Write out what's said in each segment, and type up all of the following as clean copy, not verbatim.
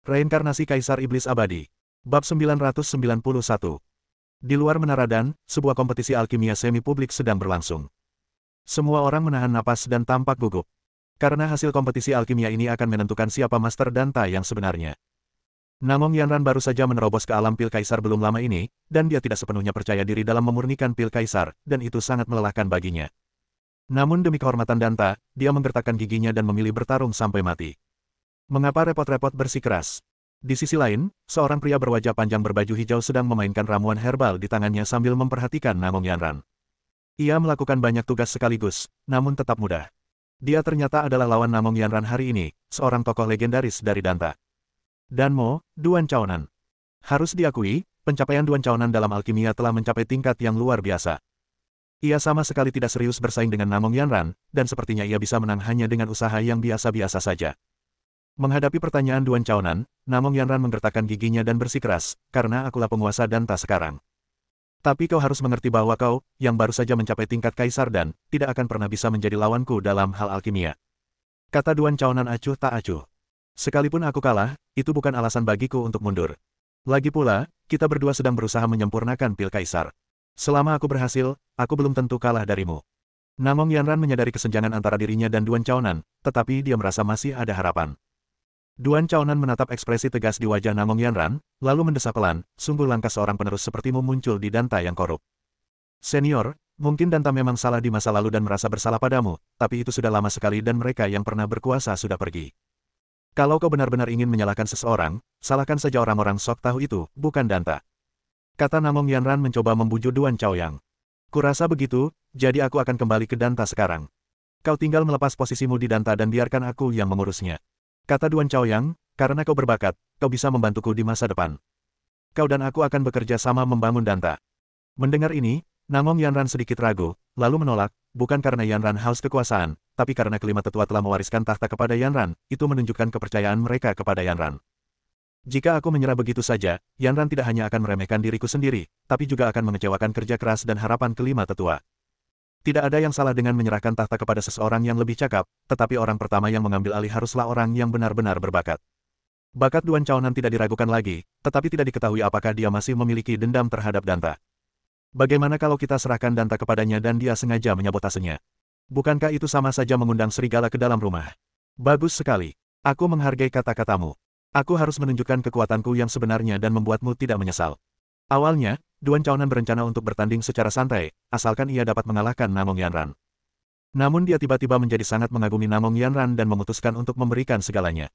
Reinkarnasi Kaisar Iblis Abadi. Bab 991. Di luar Menara Dan, sebuah kompetisi alkimia semi-publik sedang berlangsung. Semua orang menahan napas dan tampak gugup. Karena hasil kompetisi alkimia ini akan menentukan siapa Master Danta yang sebenarnya. Namong Yanran baru saja menerobos ke alam pil Kaisar belum lama ini, dan dia tidak sepenuhnya percaya diri dalam memurnikan pil Kaisar, dan itu sangat melelahkan baginya. Namun demi kehormatan Danta, dia menggertakkan giginya dan memilih bertarung sampai mati. Mengapa repot-repot bersikeras? Di sisi lain, seorang pria berwajah panjang berbaju hijau sedang memainkan ramuan herbal di tangannya sambil memperhatikan Namong Yanran. Ia melakukan banyak tugas sekaligus, namun tetap mudah. Dia ternyata adalah lawan Namong Yanran hari ini, seorang tokoh legendaris dari Danta. Danmo, Duan Chaonan. Harus diakui, pencapaian Duan Chaonan dalam alkimia telah mencapai tingkat yang luar biasa. Ia sama sekali tidak serius bersaing dengan Namong Yanran, dan sepertinya ia bisa menang hanya dengan usaha yang biasa-biasa saja. Menghadapi pertanyaan Duan Chaonan, Namong Yanran menggertakkan giginya dan bersikeras, karena akulah penguasa Danta sekarang. Tapi kau harus mengerti bahwa kau, yang baru saja mencapai tingkat Kaisar dan, tidak akan pernah bisa menjadi lawanku dalam hal alkimia. Kata Duan Chaonan acuh tak acuh. Sekalipun aku kalah, itu bukan alasan bagiku untuk mundur. Lagi pula, kita berdua sedang berusaha menyempurnakan pil Kaisar. Selama aku berhasil, aku belum tentu kalah darimu. Namong Yanran menyadari kesenjangan antara dirinya dan Duan Chaonan, tetapi dia merasa masih ada harapan. Duan Chaonan menatap ekspresi tegas di wajah Namong Yanran, lalu mendesah pelan, sungguh langka seorang penerus sepertimu muncul di Danta yang korup. Senior, mungkin Danta memang salah di masa lalu dan merasa bersalah padamu, tapi itu sudah lama sekali dan mereka yang pernah berkuasa sudah pergi. Kalau kau benar-benar ingin menyalahkan seseorang, salahkan saja orang-orang sok tahu itu, bukan Danta. Kata Namong Yanran mencoba membujuk Duan Chaoyang. Kurasa begitu, jadi aku akan kembali ke Danta sekarang. Kau tinggal melepas posisimu di Danta dan biarkan aku yang mengurusnya. Kata Duan Chaoyang, karena kau berbakat, kau bisa membantuku di masa depan. Kau dan aku akan bekerja sama membangun Danta. Mendengar ini, Namong Yanran sedikit ragu, lalu menolak, bukan karena Yanran haus kekuasaan, tapi karena kelima tetua telah mewariskan tahta kepada Yanran, itu menunjukkan kepercayaan mereka kepada Yanran. Jika aku menyerah begitu saja, Yanran tidak hanya akan meremehkan diriku sendiri, tapi juga akan mengecewakan kerja keras dan harapan kelima tetua. Tidak ada yang salah dengan menyerahkan tahta kepada seseorang yang lebih cakap, tetapi orang pertama yang mengambil alih haruslah orang yang benar-benar berbakat. Bakat Duan Chaonan tidak diragukan lagi, tetapi tidak diketahui apakah dia masih memiliki dendam terhadap Danta. Bagaimana kalau kita serahkan Danta kepadanya dan dia sengaja menyabotasenya? Bukankah itu sama saja mengundang serigala ke dalam rumah? Bagus sekali. Aku menghargai kata-katamu. Aku harus menunjukkan kekuatanku yang sebenarnya dan membuatmu tidak menyesal. Awalnya, Duan Chaonan berencana untuk bertanding secara santai, asalkan ia dapat mengalahkan Namong Yanran. Namun dia tiba-tiba menjadi sangat mengagumi Namong Yanran dan memutuskan untuk memberikan segalanya.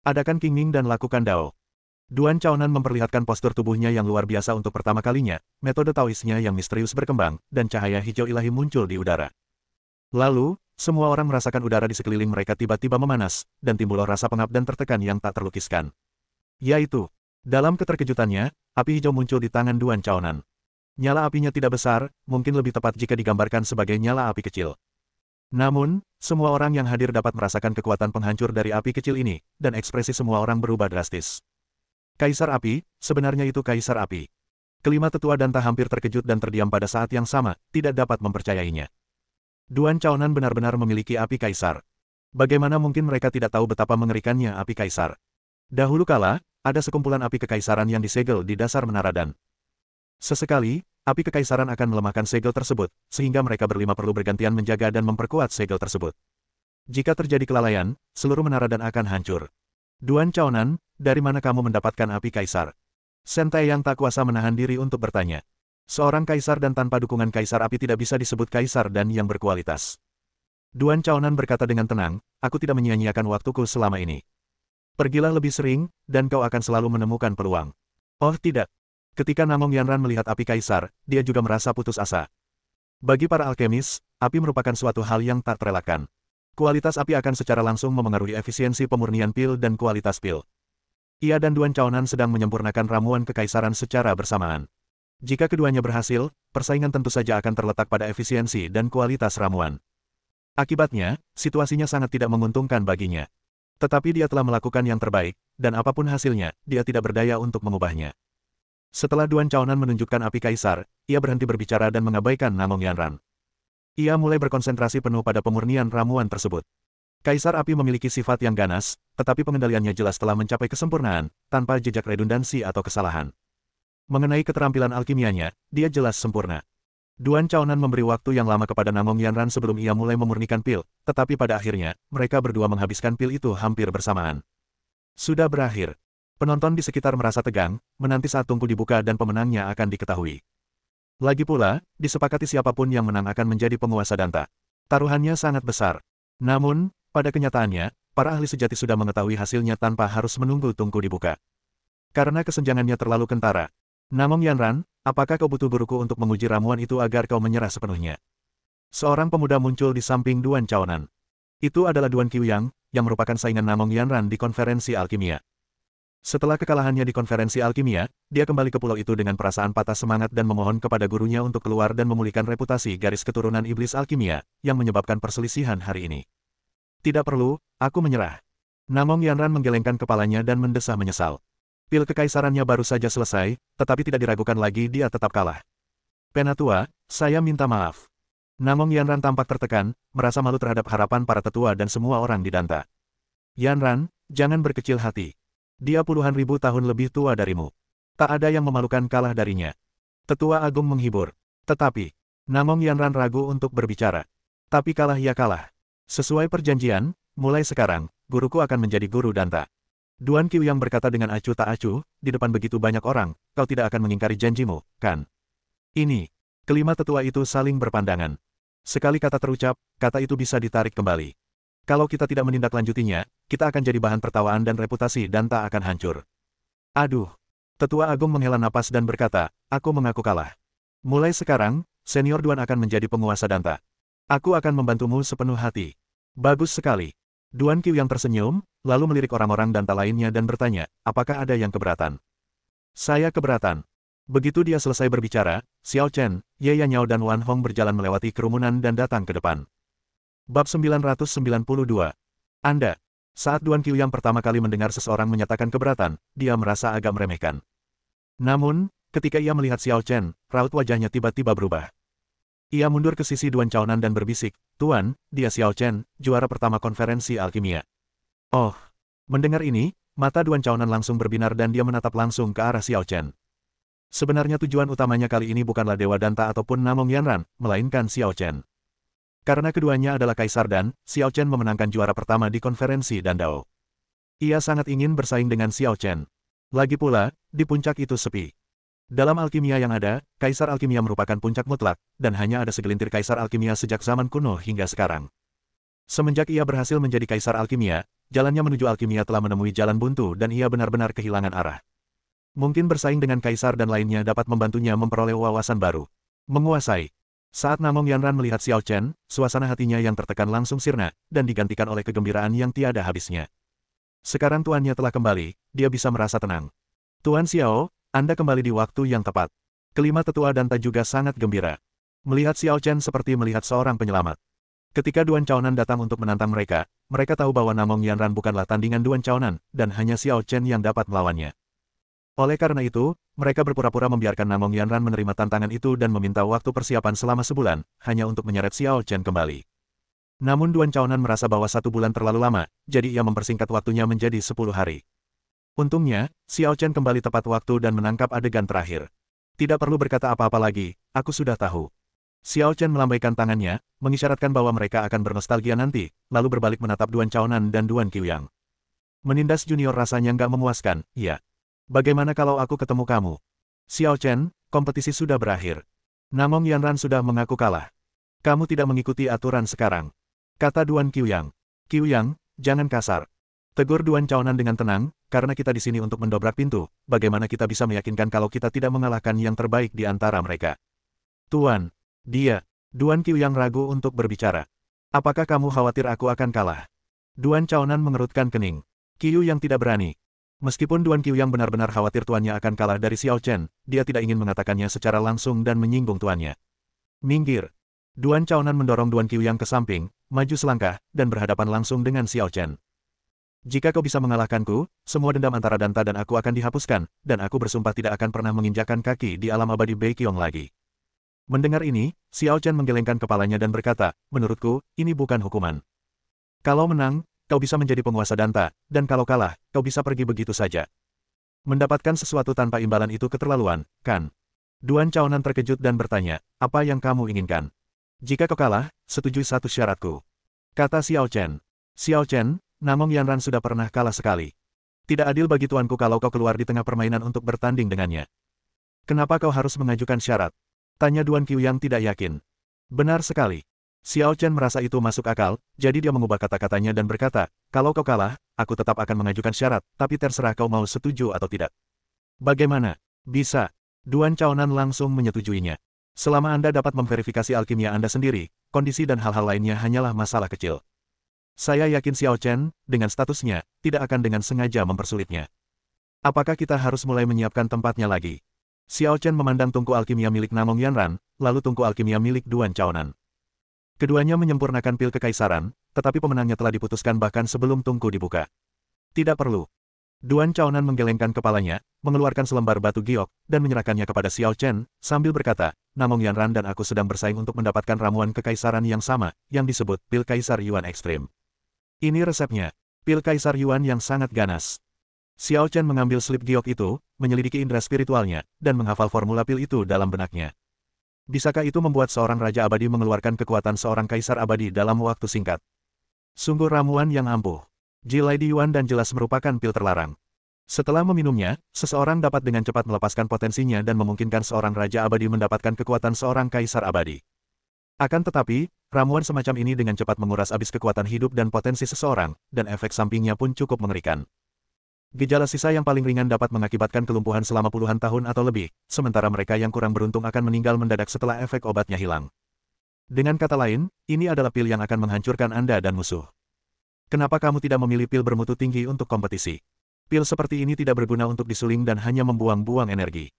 Adakan Qingming dan lakukan Dao. Duan Chaonan memperlihatkan postur tubuhnya yang luar biasa untuk pertama kalinya, metode Taoisnya yang misterius berkembang, dan cahaya hijau ilahi muncul di udara. Lalu, semua orang merasakan udara di sekeliling mereka tiba-tiba memanas, dan timbullah rasa pengap dan tertekan yang tak terlukiskan. Yaitu, dalam keterkejutannya, api hijau muncul di tangan Duan Chaonan. Nyala apinya tidak besar, mungkin lebih tepat jika digambarkan sebagai nyala api kecil. Namun, semua orang yang hadir dapat merasakan kekuatan penghancur dari api kecil ini, dan ekspresi semua orang berubah drastis. Kaisar Api, sebenarnya itu Kaisar Api. Kelima tetua Danta hampir terkejut dan terdiam pada saat yang sama, tidak dapat mempercayainya. Duan Chaonan benar-benar memiliki api Kaisar. Bagaimana mungkin mereka tidak tahu betapa mengerikannya api Kaisar? Dahulu kala, ada sekumpulan api kekaisaran yang disegel di dasar Menara Dan. Sesekali, api kekaisaran akan melemahkan segel tersebut, sehingga mereka berlima perlu bergantian menjaga dan memperkuat segel tersebut. Jika terjadi kelalaian, seluruh Menara Dan akan hancur. Duan Chaonan, dari mana kamu mendapatkan api Kaisar? Shen Taeyang tak kuasa menahan diri untuk bertanya. Seorang kaisar dan tanpa dukungan kaisar api tidak bisa disebut kaisar dan yang berkualitas. Duan Chaonan berkata dengan tenang, aku tidak menyia-nyiakan waktuku selama ini. Pergilah lebih sering, dan kau akan selalu menemukan peluang. Oh tidak. Ketika Namong Yanran melihat api Kaisar, dia juga merasa putus asa. Bagi para alkemis, api merupakan suatu hal yang tak terelakkan. Kualitas api akan secara langsung memengaruhi efisiensi pemurnian pil dan kualitas pil. Ia dan Duan Chaonan sedang menyempurnakan ramuan kekaisaran secara bersamaan. Jika keduanya berhasil, persaingan tentu saja akan terletak pada efisiensi dan kualitas ramuan. Akibatnya, situasinya sangat tidak menguntungkan baginya. Tetapi dia telah melakukan yang terbaik, dan apapun hasilnya, dia tidak berdaya untuk mengubahnya. Setelah Duan Chaonan menunjukkan api Kaisar, ia berhenti berbicara dan mengabaikan Namong Yanran. Ia mulai berkonsentrasi penuh pada pemurnian ramuan tersebut. Kaisar Api memiliki sifat yang ganas, tetapi pengendaliannya jelas telah mencapai kesempurnaan, tanpa jejak redundansi atau kesalahan. Mengenai keterampilan alkimianya, dia jelas sempurna. Duan Chaonan memberi waktu yang lama kepada Namong Yanran sebelum ia mulai memurnikan pil, tetapi pada akhirnya, mereka berdua menghabiskan pil itu hampir bersamaan. Sudah berakhir. Penonton di sekitar merasa tegang, menanti saat tungku dibuka dan pemenangnya akan diketahui. Lagi pula, disepakati siapapun yang menang akan menjadi penguasa Danta. Taruhannya sangat besar. Namun, pada kenyataannya, para ahli sejati sudah mengetahui hasilnya tanpa harus menunggu tungku dibuka. Karena kesenjangannya terlalu kentara. Namong Yanran, apakah kau butuh guruku untuk menguji ramuan itu agar kau menyerah sepenuhnya? Seorang pemuda muncul di samping Duan Chaonan. Itu adalah Duan Qiuyang, yang merupakan saingan Namong Yanran di konferensi alkimia. Setelah kekalahannya di konferensi alkimia, dia kembali ke pulau itu dengan perasaan patah semangat dan memohon kepada gurunya untuk keluar dan memulihkan reputasi garis keturunan iblis alkimia, yang menyebabkan perselisihan hari ini. Tidak perlu, aku menyerah. Namong Yanran menggelengkan kepalanya dan mendesah menyesal. Pil kekaisarannya baru saja selesai, tetapi tidak diragukan lagi dia tetap kalah. Penatua, saya minta maaf. Namong Yanran tampak tertekan, merasa malu terhadap harapan para tetua dan semua orang di Danta. Yanran, jangan berkecil hati. Dia puluhan ribu tahun lebih tua darimu. Tak ada yang memalukan kalah darinya. Tetua Agung menghibur. Tetapi, Namong Yanran ragu untuk berbicara. Tapi kalah ya kalah. Sesuai perjanjian, mulai sekarang, guruku akan menjadi guru Danta. Duan Qiuyang berkata dengan acuh tak acuh, di depan begitu banyak orang, kau tidak akan mengingkari janjimu, kan? Ini. Kelima tetua itu saling berpandangan. Sekali kata terucap, kata itu bisa ditarik kembali. Kalau kita tidak menindaklanjutinya, kita akan jadi bahan tertawaan dan reputasi Danta akan hancur. Aduh. Tetua Agung menghela napas dan berkata, aku mengaku kalah. Mulai sekarang, senior Duan akan menjadi penguasa Danta. Aku akan membantumu sepenuh hati. Bagus sekali. Duan Qiuyang tersenyum, lalu melirik orang-orang Danta lainnya dan bertanya, apakah ada yang keberatan? Saya keberatan. Begitu dia selesai berbicara, Xiao Chen, Ye Yanyao dan Wan Hong berjalan melewati kerumunan dan datang ke depan. Bab 992. Anda. Saat Duan Qiuyang pertama kali mendengar seseorang menyatakan keberatan, dia merasa agak meremehkan. Namun, ketika ia melihat Xiao Chen, raut wajahnya tiba-tiba berubah. Ia mundur ke sisi Duan Chaonan dan berbisik, Tuan, dia Xiao Chen, juara pertama konferensi alkimia. Oh. Mendengar ini, mata Duan Chaonan langsung berbinar dan dia menatap langsung ke arah Xiao Chen. Sebenarnya tujuan utamanya kali ini bukanlah Dewa Danta ataupun Namong Yanran, melainkan Xiao Chen. Karena keduanya adalah kaisar dan, Xiao Chen memenangkan juara pertama di konferensi Dandao. Ia sangat ingin bersaing dengan Xiao Chen. Lagi pula, di puncak itu sepi. Dalam alkimia yang ada, kaisar alkimia merupakan puncak mutlak, dan hanya ada segelintir kaisar alkimia sejak zaman kuno hingga sekarang. Semenjak ia berhasil menjadi kaisar alkimia, jalannya menuju alkimia telah menemui jalan buntu dan ia benar-benar kehilangan arah. Mungkin bersaing dengan kaisar dan lainnya dapat membantunya memperoleh wawasan baru. Menguasai. Saat Namong Yanran melihat Xiao Chen, suasana hatinya yang tertekan langsung sirna, dan digantikan oleh kegembiraan yang tiada habisnya. Sekarang tuannya telah kembali, dia bisa merasa tenang. Tuan Xiao, Anda kembali di waktu yang tepat. Kelima tetua Danta juga sangat gembira. Melihat Xiao Chen seperti melihat seorang penyelamat. Ketika Duan Chaonan datang untuk menantang mereka, mereka tahu bahwa Namong Yanran bukanlah tandingan Duan Chaonan, dan hanya Xiao Chen yang dapat melawannya. Oleh karena itu, mereka berpura-pura membiarkan Namong Yanran menerima tantangan itu dan meminta waktu persiapan selama sebulan, hanya untuk menyeret Xiao Chen kembali. Namun Duan Chaonan merasa bahwa 1 bulan terlalu lama, jadi ia mempersingkat waktunya menjadi 10 hari. Untungnya, Xiao Chen kembali tepat waktu dan menangkap adegan terakhir. Tidak perlu berkata apa-apa lagi, aku sudah tahu. Xiao Chen melambaikan tangannya, mengisyaratkan bahwa mereka akan bernostalgia nanti, lalu berbalik menatap Duan Chaonan dan Duan Qiuyang. Menindas junior rasanya nggak memuaskan, iya. Bagaimana kalau aku ketemu kamu? Xiao Chen, kompetisi sudah berakhir. Namong Yanran sudah mengaku kalah. Kamu tidak mengikuti aturan sekarang. Kata Duan Qiuyang. Qiuyang, jangan kasar. Tegur Duan Chaonan dengan tenang, karena kita di sini untuk mendobrak pintu, bagaimana kita bisa meyakinkan kalau kita tidak mengalahkan yang terbaik di antara mereka? Tuan, dia. Duan Qiuyang ragu untuk berbicara. Apakah kamu khawatir aku akan kalah? Duan Chaonan mengerutkan kening. Qiuyang tidak berani. Meskipun Duan Qiuyang benar-benar khawatir tuannya akan kalah dari Xiao Chen, dia tidak ingin mengatakannya secara langsung dan menyinggung tuannya. Minggir. Duan Chaonan mendorong Duan Qiuyang ke samping, maju selangkah, dan berhadapan langsung dengan Xiao Chen. Jika kau bisa mengalahkanku, semua dendam antara Danta dan aku akan dihapuskan, dan aku bersumpah tidak akan pernah menginjakkan kaki di alam abadi Baekhyong lagi. Mendengar ini, Xiao Chen menggelengkan kepalanya dan berkata, menurutku, ini bukan hukuman. Kalau menang, kau bisa menjadi penguasa Danta, dan kalau kalah, kau bisa pergi begitu saja. Mendapatkan sesuatu tanpa imbalan itu keterlaluan, kan? Duan Chaonan terkejut dan bertanya, apa yang kamu inginkan? Jika kau kalah, setujui satu syaratku. Kata Xiao Chen. Xiao Chen, Namong Yanran sudah pernah kalah sekali. Tidak adil bagi tuanku kalau kau keluar di tengah permainan untuk bertanding dengannya. Kenapa kau harus mengajukan syarat? Tanya Duan Qiu yang tidak yakin. Benar sekali. Xiao Chen merasa itu masuk akal, jadi dia mengubah kata-katanya dan berkata, kalau kau kalah, aku tetap akan mengajukan syarat, tapi terserah kau mau setuju atau tidak. Bagaimana? Bisa. Duan Chaonan langsung menyetujuinya. Selama Anda dapat memverifikasi alkimia Anda sendiri, kondisi dan hal-hal lainnya hanyalah masalah kecil. Saya yakin Xiao Chen, dengan statusnya, tidak akan dengan sengaja mempersulitnya. Apakah kita harus mulai menyiapkan tempatnya lagi? Xiao Chen memandang tungku alkimia milik Namong Yanran, lalu tungku alkimia milik Duan Chaonan. Keduanya menyempurnakan pil kekaisaran, tetapi pemenangnya telah diputuskan bahkan sebelum tungku dibuka. Tidak perlu. Duan Chaonan menggelengkan kepalanya, mengeluarkan selembar batu giok, dan menyerahkannya kepada Xiao Chen, sambil berkata, Namong Yanran dan aku sedang bersaing untuk mendapatkan ramuan kekaisaran yang sama, yang disebut pil Kaisar Yuan Ekstrim. Ini resepnya, pil Kaisar Yuan yang sangat ganas. Xiao Chen mengambil slip giok itu, menyelidiki indera spiritualnya, dan menghafal formula pil itu dalam benaknya. Bisakah itu membuat seorang Raja Abadi mengeluarkan kekuatan seorang Kaisar Abadi dalam waktu singkat? Sungguh ramuan yang ampuh. Jilai di Yuan dan jelas merupakan pil terlarang. Setelah meminumnya, seseorang dapat dengan cepat melepaskan potensinya dan memungkinkan seorang Raja Abadi mendapatkan kekuatan seorang Kaisar Abadi. Akan tetapi, ramuan semacam ini dengan cepat menguras habis kekuatan hidup dan potensi seseorang, dan efek sampingnya pun cukup mengerikan. Gejala sisa yang paling ringan dapat mengakibatkan kelumpuhan selama puluhan tahun atau lebih, sementara mereka yang kurang beruntung akan meninggal mendadak setelah efek obatnya hilang. Dengan kata lain, ini adalah pil yang akan menghancurkan Anda dan musuh. Kenapa kamu tidak memilih pil bermutu tinggi untuk kompetisi? Pil seperti ini tidak berguna untuk disuling dan hanya membuang-buang energi.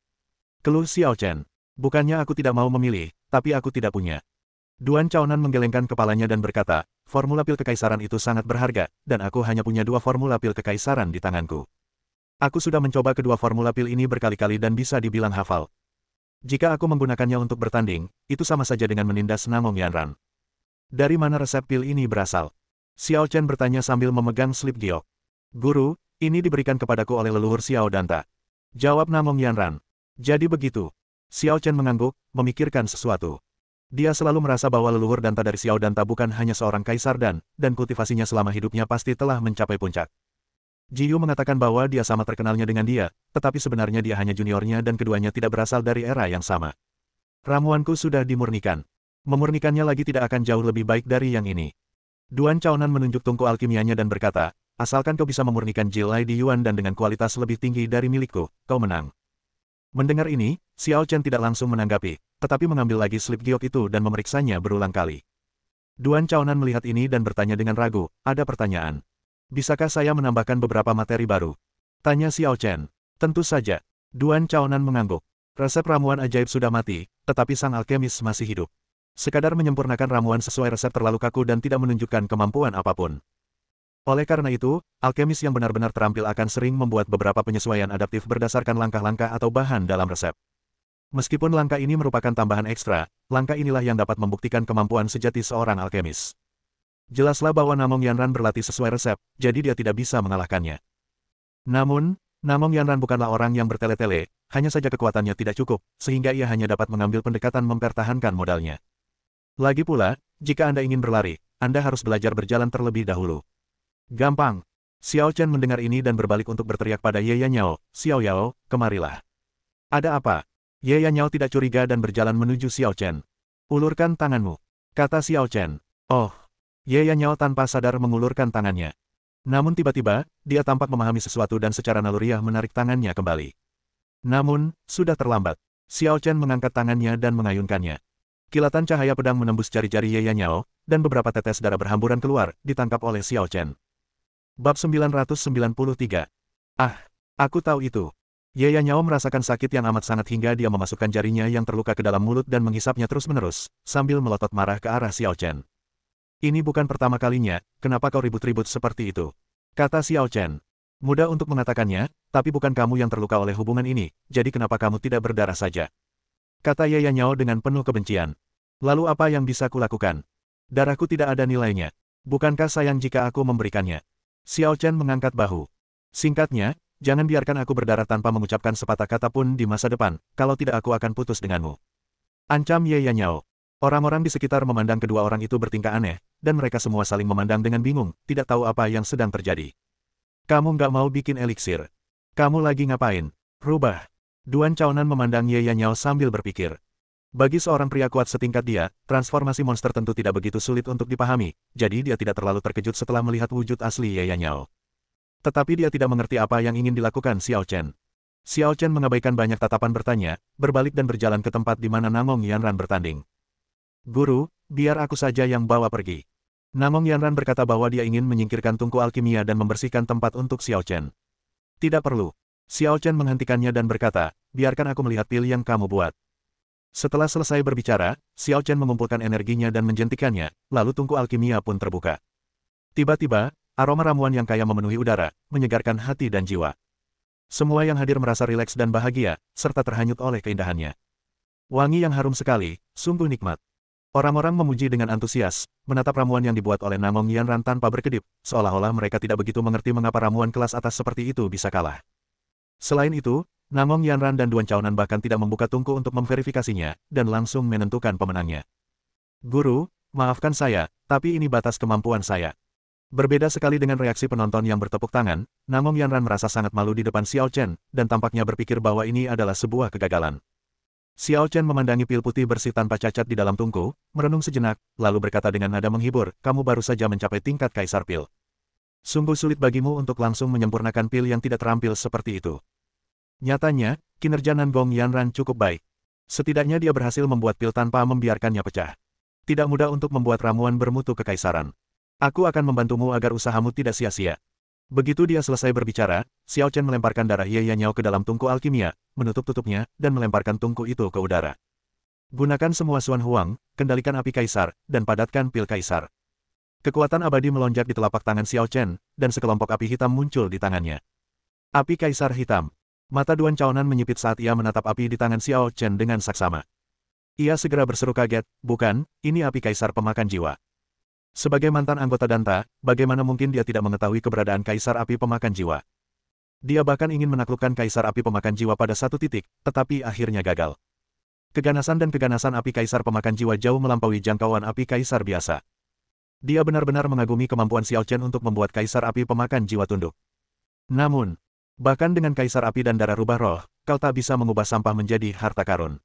Keluh Xiao Chen. Bukannya aku tidak mau memilih, tapi aku tidak punya. Duan Chaonan menggelengkan kepalanya dan berkata, formula pil kekaisaran itu sangat berharga, dan aku hanya punya 2 formula pil kekaisaran di tanganku. Aku sudah mencoba kedua formula pil ini berkali-kali dan bisa dibilang hafal. Jika aku menggunakannya untuk bertanding, itu sama saja dengan menindas Namong Yanran. Dari mana resep pil ini berasal? Xiao Chen bertanya sambil memegang slip giok. Guru, ini diberikan kepadaku oleh leluhur Xiao Danta. Jawab Namong Yanran. Jadi begitu. Xiao Chen mengangguk, memikirkan sesuatu. Dia selalu merasa bahwa leluhur Danta dari Xiao Danta bukan hanya seorang kaisar dan kultivasinya selama hidupnya pasti telah mencapai puncak. Ji Yu mengatakan bahwa dia sama terkenalnya dengan dia, tetapi sebenarnya dia hanya juniornya dan keduanya tidak berasal dari era yang sama. Ramuanku sudah dimurnikan. Memurnikannya lagi tidak akan jauh lebih baik dari yang ini. Duan Chaonan menunjuk tungku alkimianya dan berkata, asalkan kau bisa memurnikan Jilai di Yuan dan dengan kualitas lebih tinggi dari milikku, kau menang. Mendengar ini, Xiao Chen tidak langsung menanggapi, tetapi mengambil lagi slip giok itu dan memeriksanya berulang kali. Duan Chaonan melihat ini dan bertanya dengan ragu, ada pertanyaan. Bisakah saya menambahkan beberapa materi baru? Tanya Xiao Chen. Tentu saja. Duan Chaonan mengangguk. Resep ramuan ajaib sudah mati, tetapi sang alkemis masih hidup. Sekadar menyempurnakan ramuan sesuai resep terlalu kaku dan tidak menunjukkan kemampuan apapun. Oleh karena itu, alkemis yang benar-benar terampil akan sering membuat beberapa penyesuaian adaptif berdasarkan langkah-langkah atau bahan dalam resep. Meskipun langkah ini merupakan tambahan ekstra, langkah inilah yang dapat membuktikan kemampuan sejati seorang alkemis. Jelaslah bahwa Namong Yanran berlatih sesuai resep, jadi dia tidak bisa mengalahkannya. Namun, Namong Yanran bukanlah orang yang bertele-tele, hanya saja kekuatannya tidak cukup, sehingga ia hanya dapat mengambil pendekatan mempertahankan modalnya. Lagi pula, jika Anda ingin berlari, Anda harus belajar berjalan terlebih dahulu. Gampang. Xiao Chen mendengar ini dan berbalik untuk berteriak pada Ye Yanyao, Xiao Yao, kemarilah. Ada apa? Ye Yanyao tidak curiga dan berjalan menuju Xiao Chen. Ulurkan tanganmu, kata Xiao Chen. Oh. Ye Yanyao tanpa sadar mengulurkan tangannya. Namun tiba-tiba, dia tampak memahami sesuatu dan secara naluriah menarik tangannya kembali. Namun, sudah terlambat. Xiao Chen mengangkat tangannya dan mengayunkannya. Kilatan cahaya pedang menembus jari-jari Ye Yanyao, dan beberapa tetes darah berhamburan keluar, ditangkap oleh Xiao Chen. Bab 993. Ah, aku tahu itu. Ye Yanyao merasakan sakit yang amat sangat hingga dia memasukkan jarinya yang terluka ke dalam mulut dan menghisapnya terus-menerus, sambil melotot marah ke arah Xiao Chen. Ini bukan pertama kalinya, kenapa kau ribut-ribut seperti itu? Kata Xiao Chen. Mudah untuk mengatakannya, tapi bukan kamu yang terluka oleh hubungan ini, jadi kenapa kamu tidak berdarah saja? Kata Ye Yanyao dengan penuh kebencian. Lalu apa yang bisa kulakukan? Darahku tidak ada nilainya. Bukankah sayang jika aku memberikannya? Xiao Chen mengangkat bahu. Singkatnya, jangan biarkan aku berdarah tanpa mengucapkan sepatah kata pun di masa depan, kalau tidak aku akan putus denganmu. Ancam Ye Yanyao. Orang-orang di sekitar memandang kedua orang itu bertingkah aneh, dan mereka semua saling memandang dengan bingung, tidak tahu apa yang sedang terjadi. Kamu nggak mau bikin eliksir? Kamu lagi ngapain? Rubah. Duan Chaonan memandang Ye Yanyao sambil berpikir. Bagi seorang pria kuat setingkat dia, transformasi monster tentu tidak begitu sulit untuk dipahami, jadi dia tidak terlalu terkejut setelah melihat wujud asli Ye Yanyao. Tetapi dia tidak mengerti apa yang ingin dilakukan Xiao Chen. Xiao Chen mengabaikan banyak tatapan bertanya, berbalik dan berjalan ke tempat di mana Namong Yanran bertanding. Guru, biar aku saja yang bawa pergi. Namong Yanran berkata bahwa dia ingin menyingkirkan tungku alkimia dan membersihkan tempat untuk Xiao Chen. Tidak perlu. Xiao Chen menghentikannya dan berkata, biarkan aku melihat pil yang kamu buat. Setelah selesai berbicara, Xiao Chen mengumpulkan energinya dan menjentikannya, lalu tungku alkimia pun terbuka. Tiba-tiba, aroma ramuan yang kaya memenuhi udara, menyegarkan hati dan jiwa. Semua yang hadir merasa rileks dan bahagia, serta terhanyut oleh keindahannya. Wangi yang harum sekali, sungguh nikmat. Orang-orang memuji dengan antusias, menatap ramuan yang dibuat oleh Namong Yanran tanpa berkedip, seolah-olah mereka tidak begitu mengerti mengapa ramuan kelas atas seperti itu bisa kalah. Selain itu, Namong Yanran dan Duan Chaonan bahkan tidak membuka tungku untuk memverifikasinya, dan langsung menentukan pemenangnya. Guru, maafkan saya, tapi ini batas kemampuan saya. Berbeda sekali dengan reaksi penonton yang bertepuk tangan, Namong Yanran merasa sangat malu di depan Xiao Chen, dan tampaknya berpikir bahwa ini adalah sebuah kegagalan. Xiao Chen memandangi pil putih bersih tanpa cacat di dalam tungku, merenung sejenak, lalu berkata dengan nada menghibur, kamu baru saja mencapai tingkat Kaisar Pil. Sungguh sulit bagimu untuk langsung menyempurnakan pil yang tidak terampil seperti itu. Nyatanya, kinerja Namong Yanran cukup baik. Setidaknya dia berhasil membuat pil tanpa membiarkannya pecah. Tidak mudah untuk membuat ramuan bermutu kekaisaran. Aku akan membantumu agar usahamu tidak sia-sia. Begitu dia selesai berbicara, Xiao Chen melemparkan darah Ye Yanyao ke dalam tungku alkimia, menutup tutupnya, dan melemparkan tungku itu ke udara. Gunakan semua Xuan Huang, kendalikan api kaisar, dan padatkan pil kaisar. Kekuatan abadi melonjak di telapak tangan Xiao Chen, dan sekelompok api hitam muncul di tangannya. Api kaisar hitam. Mata Duan Chaonan menyipit saat ia menatap api di tangan Xiao Chen dengan saksama. Ia segera berseru kaget, bukan, ini api kaisar pemakan jiwa. Sebagai mantan anggota Danta, bagaimana mungkin dia tidak mengetahui keberadaan Kaisar Api Pemakan Jiwa? Dia bahkan ingin menaklukkan Kaisar Api Pemakan Jiwa pada satu titik, tetapi akhirnya gagal. Keganasan dan keganasan Api Kaisar Pemakan Jiwa jauh melampaui jangkauan Api Kaisar biasa. Dia benar-benar mengagumi kemampuan Xiao Chen untuk membuat Kaisar Api Pemakan Jiwa tunduk. Namun, bahkan dengan Kaisar Api dan darah rubah roh, kau tak bisa mengubah sampah menjadi harta karun.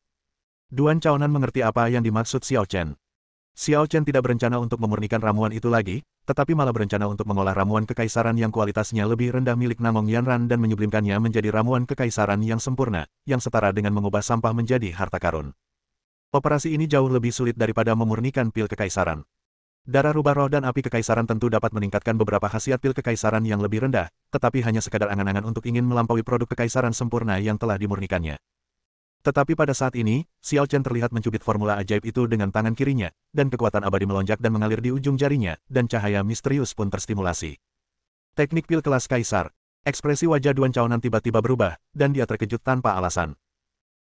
Duan Chaonan mengerti apa yang dimaksud Xiao Chen. Xiao Chen tidak berencana untuk memurnikan ramuan itu lagi, tetapi malah berencana untuk mengolah ramuan kekaisaran yang kualitasnya lebih rendah milik Namong Yanran dan menyublimkannya menjadi ramuan kekaisaran yang sempurna, yang setara dengan mengubah sampah menjadi harta karun. Operasi ini jauh lebih sulit daripada memurnikan pil kekaisaran. Darah rubah roh dan api kekaisaran tentu dapat meningkatkan beberapa khasiat pil kekaisaran yang lebih rendah, tetapi hanya sekadar angan-angan untuk ingin melampaui produk kekaisaran sempurna yang telah dimurnikannya. Tetapi pada saat ini, Xiao Chen terlihat mencubit formula ajaib itu dengan tangan kirinya, dan kekuatan abadi melonjak dan mengalir di ujung jarinya, dan cahaya misterius pun terstimulasi. Teknik pil kelas kaisar. Ekspresi wajah Duan Chaonan tiba-tiba berubah, dan dia terkejut tanpa alasan.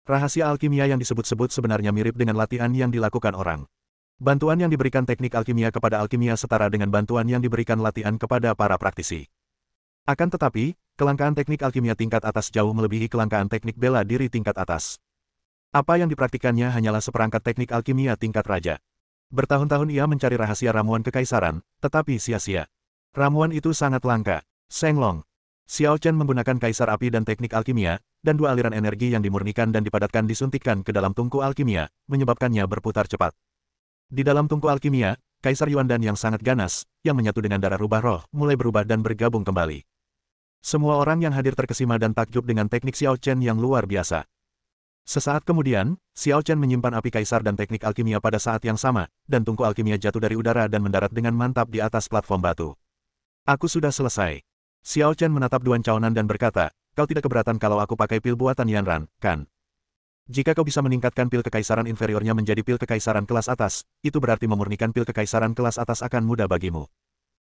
Rahasia alkimia yang disebut-sebut sebenarnya mirip dengan latihan yang dilakukan orang. Bantuan yang diberikan teknik alkimia kepada alkimia setara dengan bantuan yang diberikan latihan kepada para praktisi. Akan tetapi, kelangkaan teknik alkimia tingkat atas jauh melebihi kelangkaan teknik bela diri tingkat atas. Apa yang dipraktikannya hanyalah seperangkat teknik alkimia tingkat raja. Bertahun-tahun ia mencari rahasia ramuan kekaisaran, tetapi sia-sia. Ramuan itu sangat langka. Shenglong. Xiao Chen menggunakan kaisar api dan teknik alkimia, dan dua aliran energi yang dimurnikan dan dipadatkan disuntikkan ke dalam tungku alkimia, menyebabkannya berputar cepat. Di dalam tungku alkimia, Kaisar Yuandan yang sangat ganas, yang menyatu dengan darah rubah roh, mulai berubah dan bergabung kembali. Semua orang yang hadir terkesima dan takjub dengan teknik Xiao Chen yang luar biasa. Sesaat kemudian, Xiao Chen menyimpan api kaisar dan teknik alkimia pada saat yang sama, dan tungku alkimia jatuh dari udara dan mendarat dengan mantap di atas platform batu. Aku sudah selesai. Xiao Chen menatap Duan Chaonan dan berkata, kau tidak keberatan kalau aku pakai pil buatan Yanran, kan? Jika kau bisa meningkatkan pil kekaisaran inferiornya menjadi pil kekaisaran kelas atas, itu berarti memurnikan pil kekaisaran kelas atas akan mudah bagimu.